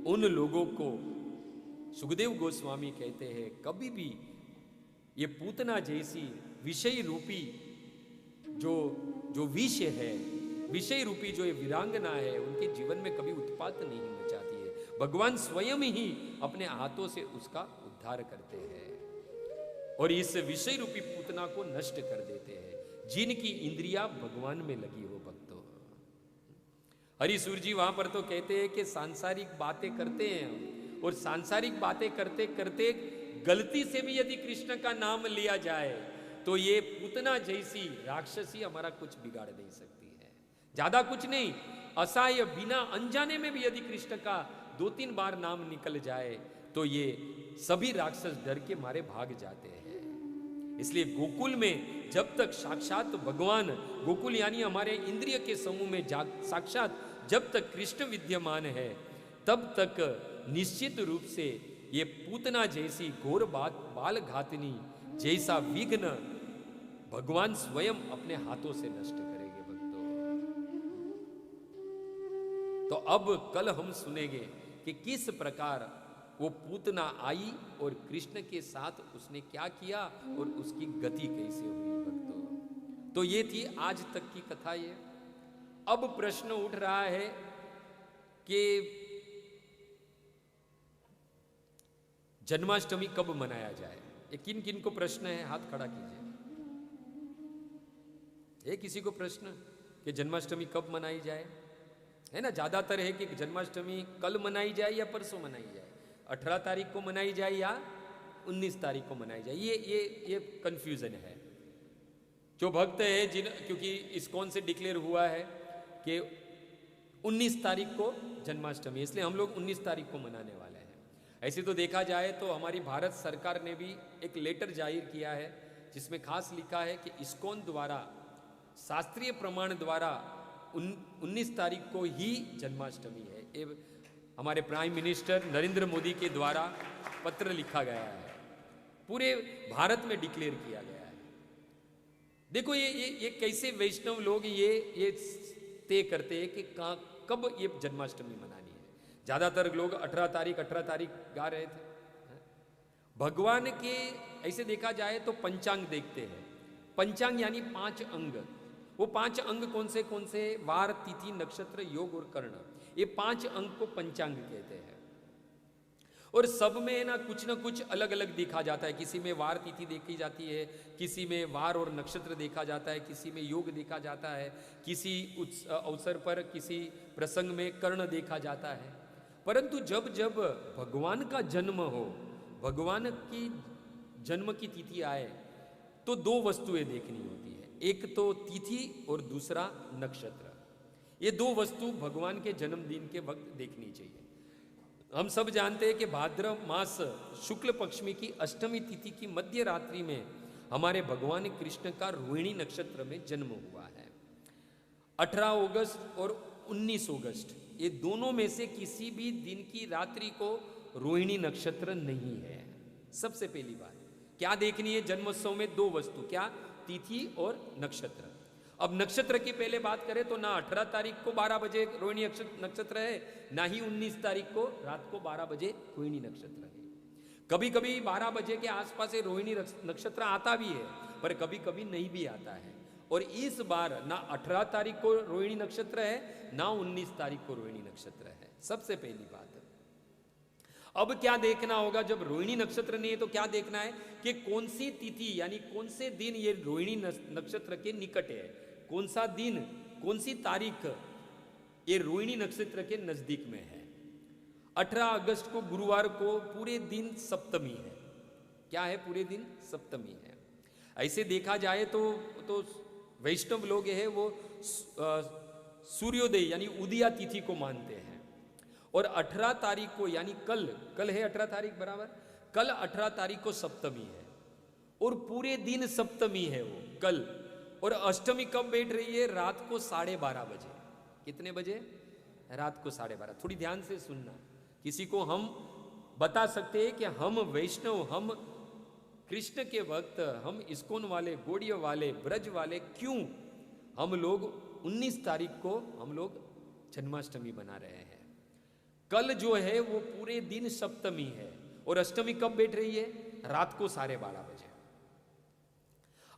उन लोगों को सुखदेव गोस्वामी कहते हैं कभी भी ये पूतना जैसी विषय रूपी जो विषय है, विषय रूपी जो ये वीरांगना है, उनके जीवन में कभी उत्पात नहीं मचाती है। भगवान स्वयं ही अपने हाथों से उसका उद्धार करते हैं और इस विषय रूपी पूतना को नष्ट कर देते हैं जिनकी इंद्रियां भगवान में लगी हो। भक्तों, हरिसूर जी वहां पर तो कहते हैं कि सांसारिक बातें करते हैं हम, और सांसारिक बातें करते करते गलती से भी यदि कृष्ण का नाम लिया जाए तो ये पूतना जैसी राक्षसी हमारा कुछ बिगाड़ नहीं सकती है। ज्यादा कुछ नहीं, असहाय बिना अनजाने में भी यदि कृष्ण का 2-3 बार नाम निकल जाए तो ये सभी राक्षस डर के मारे भाग जाते हैं। इसलिए गोकुल में जब तक साक्षात भगवान, गोकुल यानी हमारे इंद्रिय के समूह में साक्षात जब तक कृष्ण विद्यमान है, तब तक निश्चित रूप से ये पूतना जैसी घोर बाल घातनी जैसा विघ्न भगवान स्वयं अपने हाथों से नष्ट करेंगे भक्तों। तो अब कल हम सुनेंगे कि किस प्रकार वो पूतना आई और कृष्ण के साथ उसने क्या किया और उसकी गति कैसे हुई भक्तों। तो ये थी आज तक की कथा। ये अब प्रश्न उठ रहा है कि जन्माष्टमी कब मनाया जाए। ये किन किन को प्रश्न है, हाथ खड़ा कीजिए। ये किसी को प्रश्न कि जन्माष्टमी कब मनाई जाए, है ना? ज्यादातर है कि जन्माष्टमी कल मनाई जाए या परसों मनाई जाए, 18 तारीख को मनाई जाए या 19 तारीख को मनाई जाए। ये कंफ्यूजन है। जो भक्त है क्योंकि इस्कॉन से डिक्लेयर हुआ है कि 19 तारीख को जन्माष्टमी, इसलिए हम लोग 19 तारीख को मनाने वाले हैं। ऐसे तो देखा जाए तो हमारी भारत सरकार ने भी एक लेटर जाहिर किया है जिसमें खास लिखा है कि इस्कॉन द्वारा शास्त्रीय प्रमाण द्वारा 19 तारीख को ही जन्माष्टमी है। ये हमारे प्राइम मिनिस्टर नरेंद्र मोदी के द्वारा पत्र लिखा गया है, पूरे भारत में डिक्लेयर किया गया है। देखो ये कैसे वैष्णव लोग ये तय करते हैं कि कब ये जन्माष्टमी मनानी है। ज्यादातर लोग 18 तारीख गा रहे थे। भगवान के ऐसे देखा जाए तो पंचांग देखते हैं। पंचांग यानी 5 अंग। वो 5 अंग कौन से? वार, तिथि, नक्षत्र, योग और कर्ण। ये 5 अंग को पंचांग कहते हैं। और सब में ना कुछ अलग अलग देखा जाता है। किसी में वार तिथि देखी जाती है, किसी में वार और नक्षत्र देखा जाता है, किसी में योग देखा जाता है, किसी अवसर पर किसी प्रसंग में कर्ण देखा जाता है। परंतु जब जब भगवान का जन्म हो, भगवान की जन्म की तिथि आए, तो 2 वस्तुएं देखनी होती है। एक तो तिथि और दूसरा नक्षत्र। ये 2 वस्तु भगवान के जन्मदिन के वक्त देखनी चाहिए। हम सब जानते हैं कि भाद्र मास शुक्ल पक्षमी की अष्टमी तिथि की मध्य रात्रि में हमारे भगवान कृष्ण का रोहिणी नक्षत्र में जन्म हुआ है। 18 अगस्त और 19 अगस्त, ये दोनों में से किसी भी दिन की रात्रि को रोहिणी नक्षत्र नहीं है। सबसे पहली बात क्या देखनी है जन्मोत्सव में? 2 वस्तु, क्या? तिथि और नक्षत्र। अब नक्षत्र की पहले बात करें तो ना 18 तारीख को 12 बजे रोहिणी नक्षत्र है, ना ही 19 तारीख को रात को 12 बजे रोहिणी नक्षत्र है। कभी कभी 12 बजे के आसपास रोहिणी नक्षत्र आता भी है, पर कभी कभी नहीं भी आता है। और इस बार ना 18 तारीख को रोहिणी नक्षत्र है, ना 19 तारीख को रोहिणी नक्षत्र है। सबसे पहली बात। अब क्या देखना होगा? जब रोहिणी नक्षत्र नहीं है तो क्या देखना है कि कौन सी तिथि यानी कौन से दिन ये रोहिणी नक्षत्र के निकट है, कौन सा दिन, कौन सी तारीख ये रोहिणी नक्षत्र के नजदीक में है। 18 अगस्त को गुरुवार को पूरे दिन सप्तमी है। क्या है? पूरे दिन सप्तमी है। ऐसे देखा जाए तो वैष्णव लोग है वो सूर्योदय यानी उदया तिथि को मानते हैं। और 18 तारीख को यानी कल है 18 तारीख बराबर, कल 18 तारीख को सप्तमी है और पूरे दिन सप्तमी है वो कल। और अष्टमी कब बैठ रही है? रात को 12:30 बजे। कितने बजे? रात को 12:30। थोड़ी ध्यान से सुनना। किसी को हम बता सकते हैं कि हम वैष्णव, हम कृष्ण के भक्त, हम इस्कॉन वाले, गौड़ीय वाले, ब्रज वाले, क्यों हम लोग 19 तारीख को हम लोग जन्माष्टमी बना रहे हैं। कल जो है वो पूरे दिन सप्तमी है और अष्टमी कब बैठ रही है? रात को 12:30 बजे।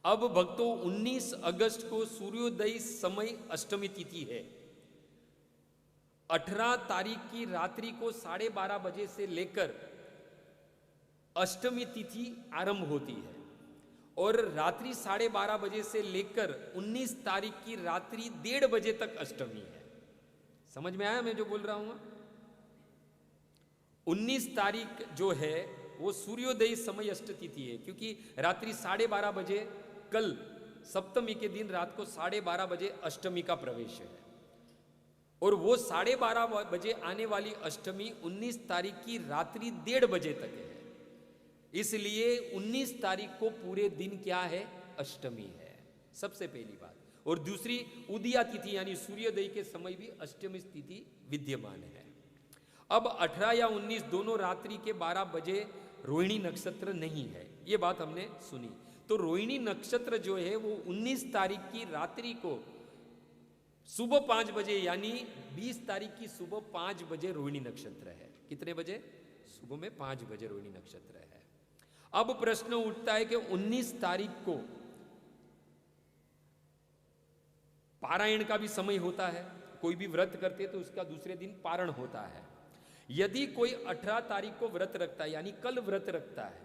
अब भक्तों 19 अगस्त को सूर्योदय समय अष्टमी तिथि है। 18 तारीख की रात्रि को 12:30 बजे से लेकर अष्टमी तिथि आरंभ होती है और रात्रि 12:30 बजे से लेकर 19 तारीख की रात्रि 1:30 बजे तक अष्टमी है। समझ में आया मैं जो बोल रहा हूं? 19 तारीख जो है वो सूर्योदय समय अष्ट तिथि है, क्योंकि रात्रि 12:30 बजे कल सप्तमी के दिन रात को 12:30 बजे अष्टमी का प्रवेश है और वो 12:30 बजे आने वाली अष्टमी 19 तारीख की रात्रि 1:30 बजे तक है। इसलिए 19 तारीख को पूरे दिन क्या है, अष्टमी है, सबसे पहली बात। और दूसरी, उदया तिथि यानी सूर्योदय के समय भी अष्टमी तिथि विद्यमान है। अब 18 या 19 दोनों रात्रि के 12 बजे रोहिणी नक्षत्र नहीं है, ये बात हमने सुनी। तो रोहिणी नक्षत्र जो है वो 19 तारीख की रात्रि को सुबह 5 बजे यानी 20 तारीख की सुबह 5 बजे रोहिणी नक्षत्र है। कितने बजे? सुबह में 5 बजे रोहिणी नक्षत्र है। अब प्रश्न उठता है कि 19 तारीख को पारायण का भी समय होता है, कोई भी व्रत करते तो उसका दूसरे दिन पारण होता है। यदि कोई 18 तारीख को व्रत रखता है यानी कल व्रत रखता है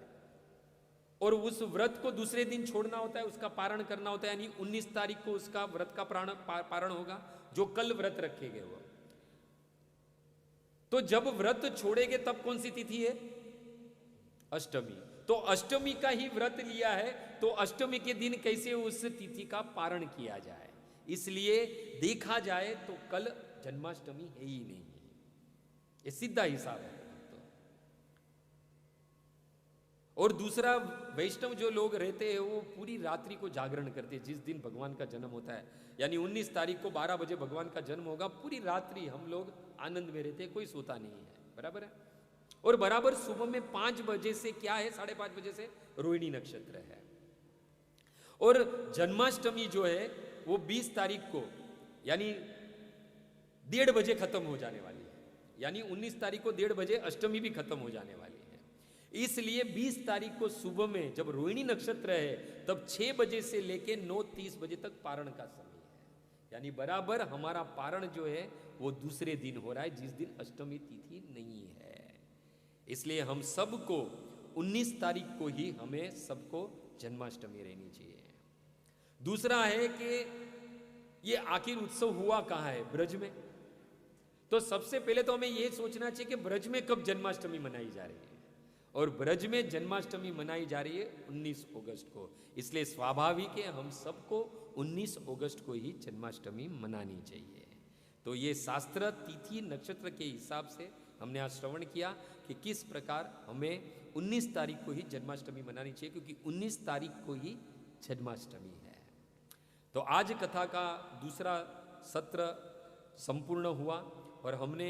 और उस व्रत को दूसरे दिन छोड़ना होता है, उसका पारण करना होता है, यानी 19 तारीख को उसका व्रत का पारण होगा जो कल व्रत रखेंगे वो। तो जब व्रत छोड़ेंगे तब कौन सी तिथि है? अष्टमी। तो अष्टमी का ही व्रत लिया है तो अष्टमी के दिन कैसे उस तिथि का पारण किया जाए, इसलिए देखा जाए तो कल जन्माष्टमी है ही नहीं, ये सीधा हिसाब है। और दूसरा, वैष्णव जो लोग रहते हैं वो पूरी रात्रि को जागरण करते हैं जिस दिन भगवान का जन्म होता है, यानी 19 तारीख को 12 बजे भगवान का जन्म होगा, पूरी रात्रि हम लोग आनंद में रहते हैं, कोई सोता नहीं है, बराबर है। और बराबर सुबह में 5 बजे से क्या है, 5:30 बजे से रोहिणी नक्षत्र है। और जन्माष्टमी जो है वो 20 तारीख को यानी 1:30 बजे खत्म हो जाने वाली है, यानी 19 तारीख को 1:30 बजे अष्टमी भी खत्म हो जाने वाली है। इसलिए 20 तारीख को सुबह में जब रोहिणी नक्षत्र है तब 6 बजे से लेके 9:30 बजे तक पारण का समय है, यानी बराबर हमारा पारण जो है वो दूसरे दिन हो रहा है जिस दिन अष्टमी तिथि नहीं है। इसलिए हम सबको 19 तारीख को ही हमें सबको जन्माष्टमी रहनी चाहिए। दूसरा है कि ये आखिर उत्सव हुआ कहाँ है, ब्रज में। तो सबसे पहले तो हमें ये सोचना चाहिए कि ब्रज में कब जन्माष्टमी मनाई जा रही है, और ब्रज में जन्माष्टमी मनाई जा रही है 19 अगस्त को। इसलिए स्वाभाविक है हम सबको 19 अगस्त को ही जन्माष्टमी मनानी चाहिए। तो ये शास्त्र तिथि नक्षत्र के हिसाब से हमने आज श्रवण किया कि किस प्रकार हमें 19 तारीख को ही जन्माष्टमी मनानी चाहिए, क्योंकि 19 तारीख को ही जन्माष्टमी है। तो आज कथा का दूसरा सत्र संपूर्ण हुआ और हमने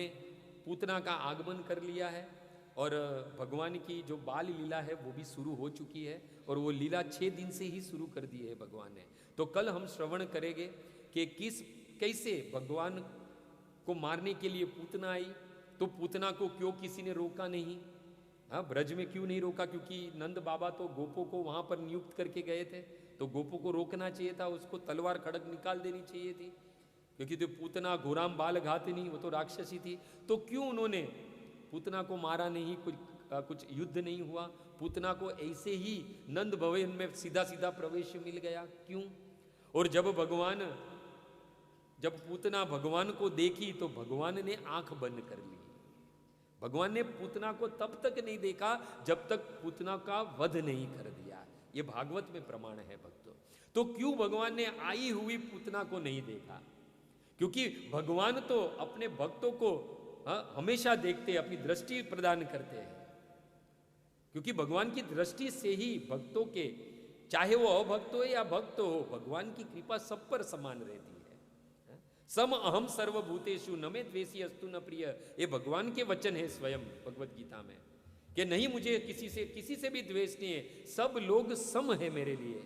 पूतना का आगमन कर लिया है और भगवान की जो बाल लीला है वो भी शुरू हो चुकी है, और वो लीला 6 दिन से ही शुरू कर दी है भगवान ने। तो कल हम श्रवण करेंगे कि कैसे भगवान को मारने के लिए पूतना आई, तो पूतना को क्यों किसी ने रोका नहीं, हाँ ब्रज में क्यों नहीं रोका, क्योंकि नंद बाबा तो गोपों को वहां पर नियुक्त करके गए थे, तो गोपों को रोकना चाहिए था, उसको तलवार खड़ग निकाल देनी चाहिए थी, क्योंकि तो पूतना घोराम बाल घातिनी, वो तो राक्षसी थी। तो क्यों उन्होंने पूतना को मारा नहीं, कुछ युद्ध नहीं हुआ, पूतना को ऐसे ही नंद भवन में सीधा सीधा प्रवेश मिल गया, क्यों? और जब पूतना भगवान को देखी तो भगवान ने आंख बंद कर ली। भगवान ने पूतना को तब तक नहीं देखा जब तक पूतना का वध नहीं कर दिया, ये भागवत में प्रमाण है भक्तों। तो क्यों भगवान ने आई हुई पूतना को नहीं देखा? क्योंकि भगवान तो अपने भक्तों को हमेशा देखते, अपनी दृष्टि प्रदान करते हैं, क्योंकि भगवान की दृष्टि से ही भक्तों के, चाहे वो अभक्त हो या भक्त हो, भगवान की कृपा सब पर समान रहती है। सम अहम सर्वभूतेषु न मे द्वेषी अस्तु न प्रिय, ये भगवान के वचन है स्वयं भगवत गीता में, कि नहीं मुझे किसी से भी द्वेष नहीं है, सब लोग सम है मेरे लिए।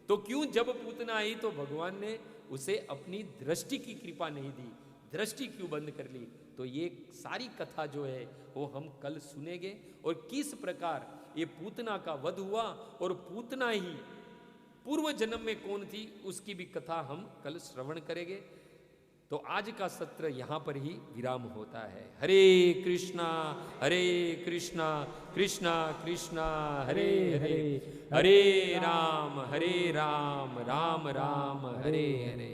तो क्यों जब पूतना आई तो भगवान ने उसे अपनी दृष्टि की कृपा नहीं दी, दृष्टि क्यों बंद कर ली? तो ये सारी कथा जो है वो हम कल सुनेंगे, और किस प्रकार ये पूतना का वध हुआ और पूतना ही पूर्व जन्म में कौन थी उसकी भी कथा हम कल श्रवण करेंगे। तो आज का सत्र यहाँ पर ही विराम होता है। हरे कृष्णा कृष्णा कृष्णा हरे हरे, हरे राम राम राम हरे हरे।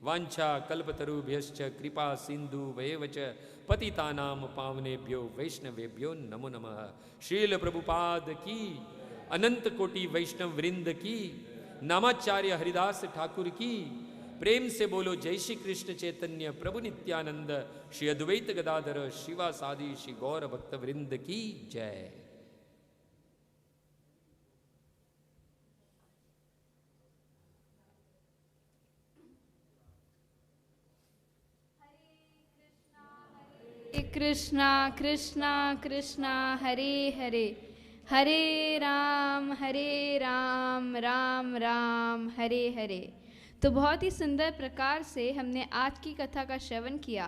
वांछा कल्पतरुभ्यश्च कृपा सिंधु वैवच पतितानां पावनेभ्यो वैष्णवेभ्यो नमो नमः। श्रील प्रभुपाद की, अनंत कोटि वैष्णव वृंद की, नामाचार्य हरिदास ठाकुर की, प्रेम से बोलो जय श्री कृष्ण चैतन्य प्रभु नित्यानंद, श्री अद्वैत गदाधर शिवासादि श्री गौर भक्त वृंद की जय। कृष्णा कृष्णा कृष्णा हरे हरे, हरे राम राम राम हरे हरे। तो बहुत ही सुंदर प्रकार से हमने आज की कथा का श्रवण किया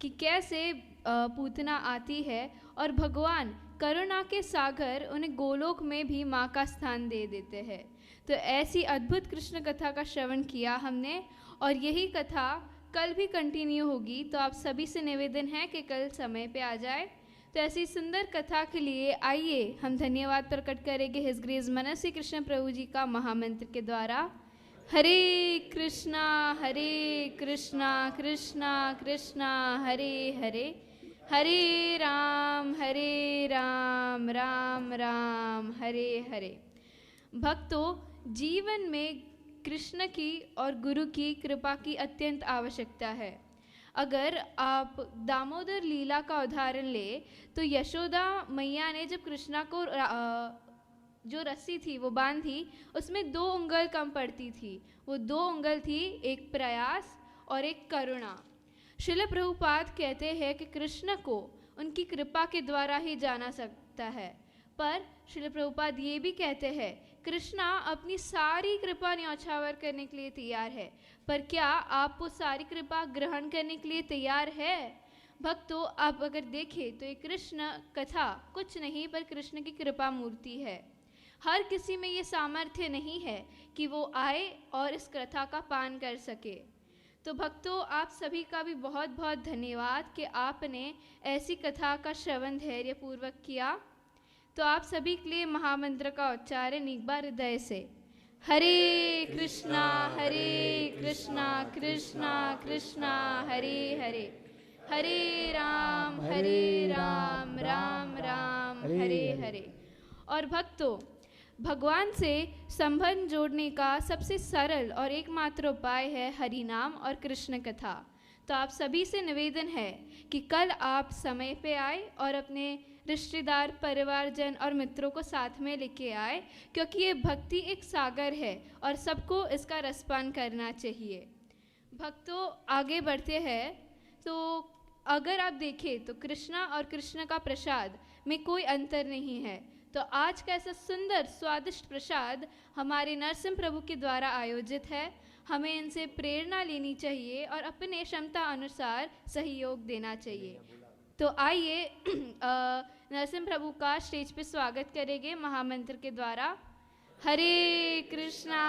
कि कैसे पूतना आती है और भगवान करुणा के सागर उन्हें गोलोक में भी माँ का स्थान दे देते हैं। तो ऐसी अद्भुत कृष्ण कथा का श्रवण किया हमने, और यही कथा कल भी कंटिन्यू होगी। तो आप सभी से निवेदन है कि कल समय पे आ जाए। तो ऐसी सुंदर कथा के लिए आइए हम धन्यवाद प्रकट करेंगे हिज ग्रेस मनसी कृष्ण प्रभु जी का महामंत्र के द्वारा। हरे कृष्णा कृष्णा कृष्णा हरे हरे, हरे राम राम राम हरे हरे। भक्तों, जीवन में कृष्ण की और गुरु की कृपा की अत्यंत आवश्यकता है। अगर आप दामोदर लीला का उदाहरण ले तो यशोदा मैया ने जब कृष्णा को जो रस्सी थी वो बांधी, उसमें 2 उंगल कम पड़ती थी। वो 2 उंगल थी, एक प्रयास और एक करुणा। श्रील प्रभुपाद कहते हैं कि कृष्ण को उनकी कृपा के द्वारा ही जाना सकता है, पर श्रील प्रभुपाद ये भी कहते हैं कृष्णा अपनी सारी कृपा न्यौछावर करने के लिए तैयार है, पर क्या आप वो सारी कृपा ग्रहण करने के लिए तैयार है? भक्तों, आप अगर देखें तो ये कृष्ण कथा कुछ नहीं पर कृष्ण की कृपा मूर्ति है। हर किसी में ये सामर्थ्य नहीं है कि वो आए और इस कथा का पान कर सके। तो भक्तों, आप सभी का भी बहुत बहुत धन्यवाद कि आपने ऐसी कथा का श्रवण धैर्यपूर्वक किया। तो आप सभी के लिए महामंत्र का उच्चारण एक बार हृदय से। हरे कृष्णा कृष्णा कृष्णा हरे हरे, हरे राम राम राम हरे हरे। और भक्तों, भगवान से संबंध जोड़ने का सबसे सरल और एकमात्र उपाय है हरि नाम और कृष्ण कथा। तो आप सभी से निवेदन है कि कल आप समय पे आए और अपने रिश्तेदार, परिवारजन और मित्रों को साथ में लेके आए, क्योंकि ये भक्ति एक सागर है और सबको इसका रसपान करना चाहिए। भक्तों, आगे बढ़ते हैं। तो अगर आप देखें तो कृष्णा और कृष्ण का प्रसाद में कोई अंतर नहीं है। तो आज का ऐसा सुंदर स्वादिष्ट प्रसाद हमारे नरसिंह प्रभु के द्वारा आयोजित है। हमें इनसे प्रेरणा लेनी चाहिए और अपने क्षमता अनुसार सहयोग देना चाहिए। तो आइए नरसिंह प्रभु का स्टेज पे स्वागत करेंगे महामंत्र के द्वारा। हरे कृष्णा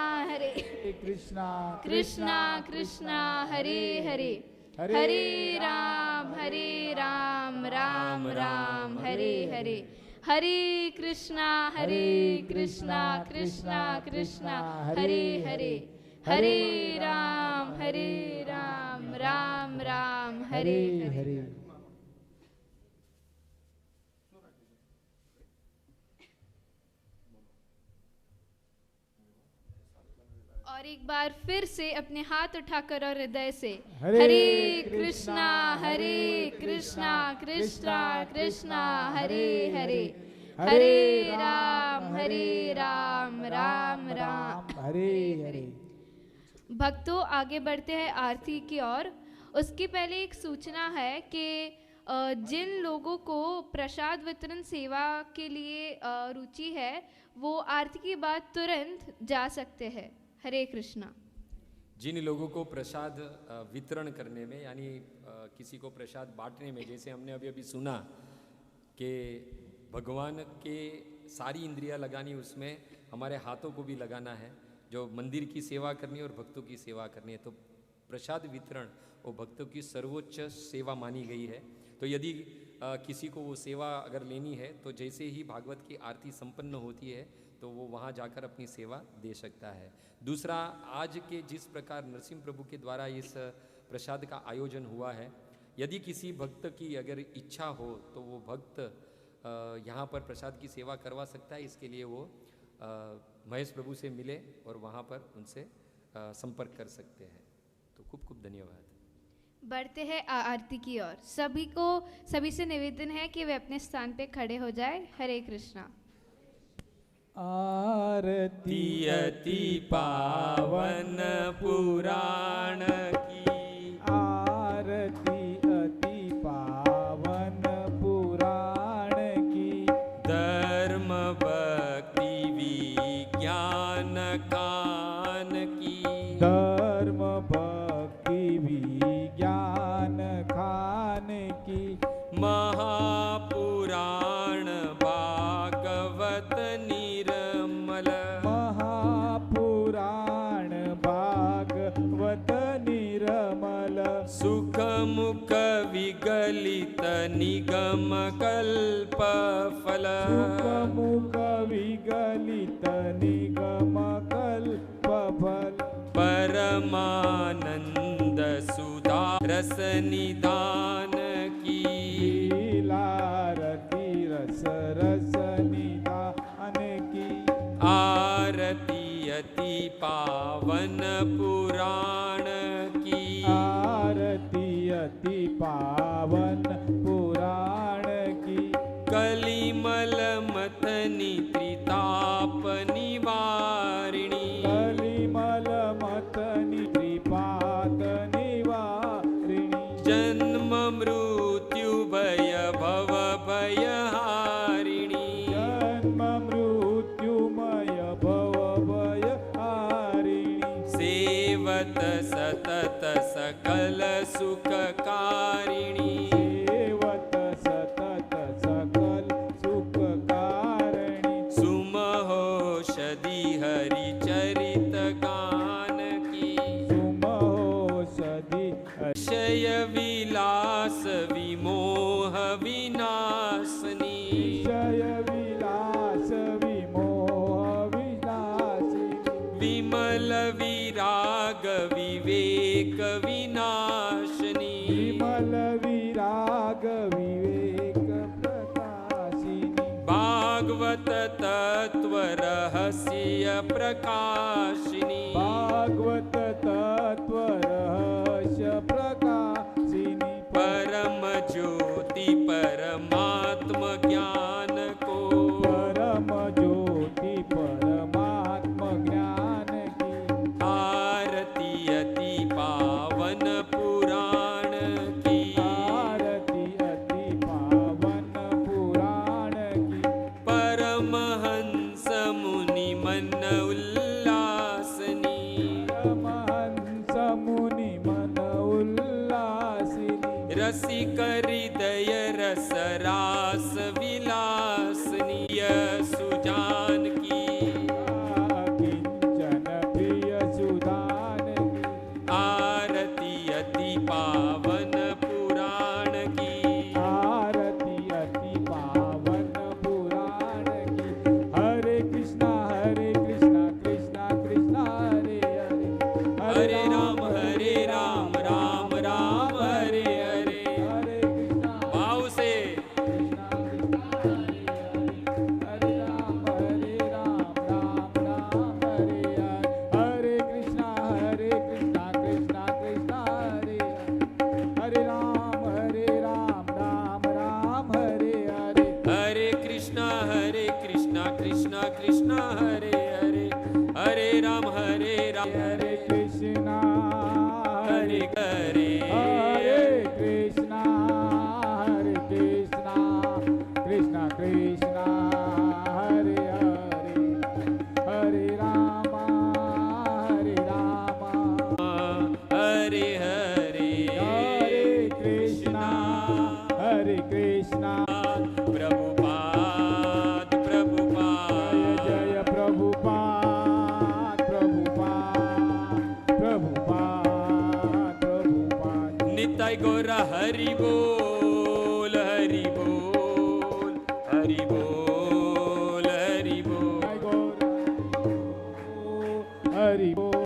कृष्णा कृष्णा कृष्णा हरे हरे, हरे राम राम राम हरे हरे, हरे कृष्णा कृष्णा कृष्णा हरे हरे, हरे राम राम राम हरे हरे। और एक बार फिर से अपने हाथ उठाकर और हृदय से हरे कृष्णा कृष्णा कृष्णा हरे हरे, हरे राम राम राम हरे हरे। भक्तों, आगे बढ़ते हैं आरती की ओर। उसके पहले एक सूचना है कि जिन लोगों को प्रसाद वितरण सेवा के लिए रुचि है वो आरती के बाद तुरंत जा सकते हैं। हरे कृष्णा। जिन लोगों को प्रसाद वितरण करने में, यानी किसी को प्रसाद बांटने में, जैसे हमने अभी सुना कि भगवान के सारी इंद्रियां लगानी, उसमें हमारे हाथों को भी लगाना है, जो मंदिर की सेवा करनी है और भक्तों की सेवा करनी है। तो प्रसाद वितरण वो भक्तों की सर्वोच्च सेवा मानी गई है। तो यदि किसी को वो सेवा अगर लेनी है तो जैसे ही भागवत की आरती संपन्न होती है तो वो वहाँ जाकर अपनी सेवा दे सकता है। दूसरा, आज के जिस प्रकार नरसिंह प्रभु के द्वारा इस प्रसाद का आयोजन हुआ है, यदि किसी भक्त की अगर इच्छा हो तो वो भक्त यहाँ पर प्रसाद की सेवा करवा सकता है। इसके लिए वो महेश प्रभु से मिले और वहाँ पर उनसे संपर्क कर सकते हैं। तो खूब खूब धन्यवाद। बढ़ते हैं आरती की ओर। सभी से निवेदन है कि वे अपने स्थान पे खड़े हो जाए। हरे कृष्णा। आरती अति पावन पुराण की, आरती अति पावन विगलित निगम कल्प फल मुख विगलित निगम कल्प फल परमानंद सुधा रस निदान की लीलारती रस रस निदान की आरती अति पावन पुराण की आरती अति पावन पुराण की कलिमल मथनी त्रिताप निवारिणी कलिमल मतनि त्रिपात निवारिणी जन्म मृत्यु भय भव भयहारिणी जन्म मृत्युमय भव भय हारिणी सेवत सतत सकल सुखकारिणी सेवत सतत सकल सुखकारिणी सुमहोषधि हरिचरित गान की सुमहोषधि विषय विलास विमोह विनाशनी विषय विलास विमोह विनाशिनी विमल विराग विवेक विनाशनी विमल विराग विवेक प्रकाशिनी भागवत तत्व रहस्य प्रकाशिनी भागवत तत्व रहस्य प्रकाशिनी परम ज्योति परमात्म ज्ञान को परम ज्योति परमात्म ज्ञान की आरती अति पावन पुराण की आरती अति पावन पुराण की परमहंस मुनि मन उल्लासनी परमहंस मुनि मन उल्लासिनी रसिक हृदय रस रास विलासनी सुजान की किंचन प्रिय सुदान की आरती अति पावन पुराण की आरती अति पावन पुराण की हरे कृष्णा कृष्णा कृष्णा हरे हरे हरे राम राम राम हरे हरे हरे कृष्णा भाव से हरे राम राम राम हरे हरे कृष्णा कृष्णा कृष्णा हरे हरे राम राम राम हरे हरे हरे कृष्णा कृष्णा कृष्णा हरे हरे हरे राम हरे कृष्णा हरे हरे हरे कृष्णा कृष्णा कृष्णा हरे हरे हरे राम हरे हरे हरे कृष्णा प्रभुपाद जय प्रभुपाद जय प्रभुपाद निताय गौर हरि बोल हरि बोल हरि बोल हरि बोल हरि बोल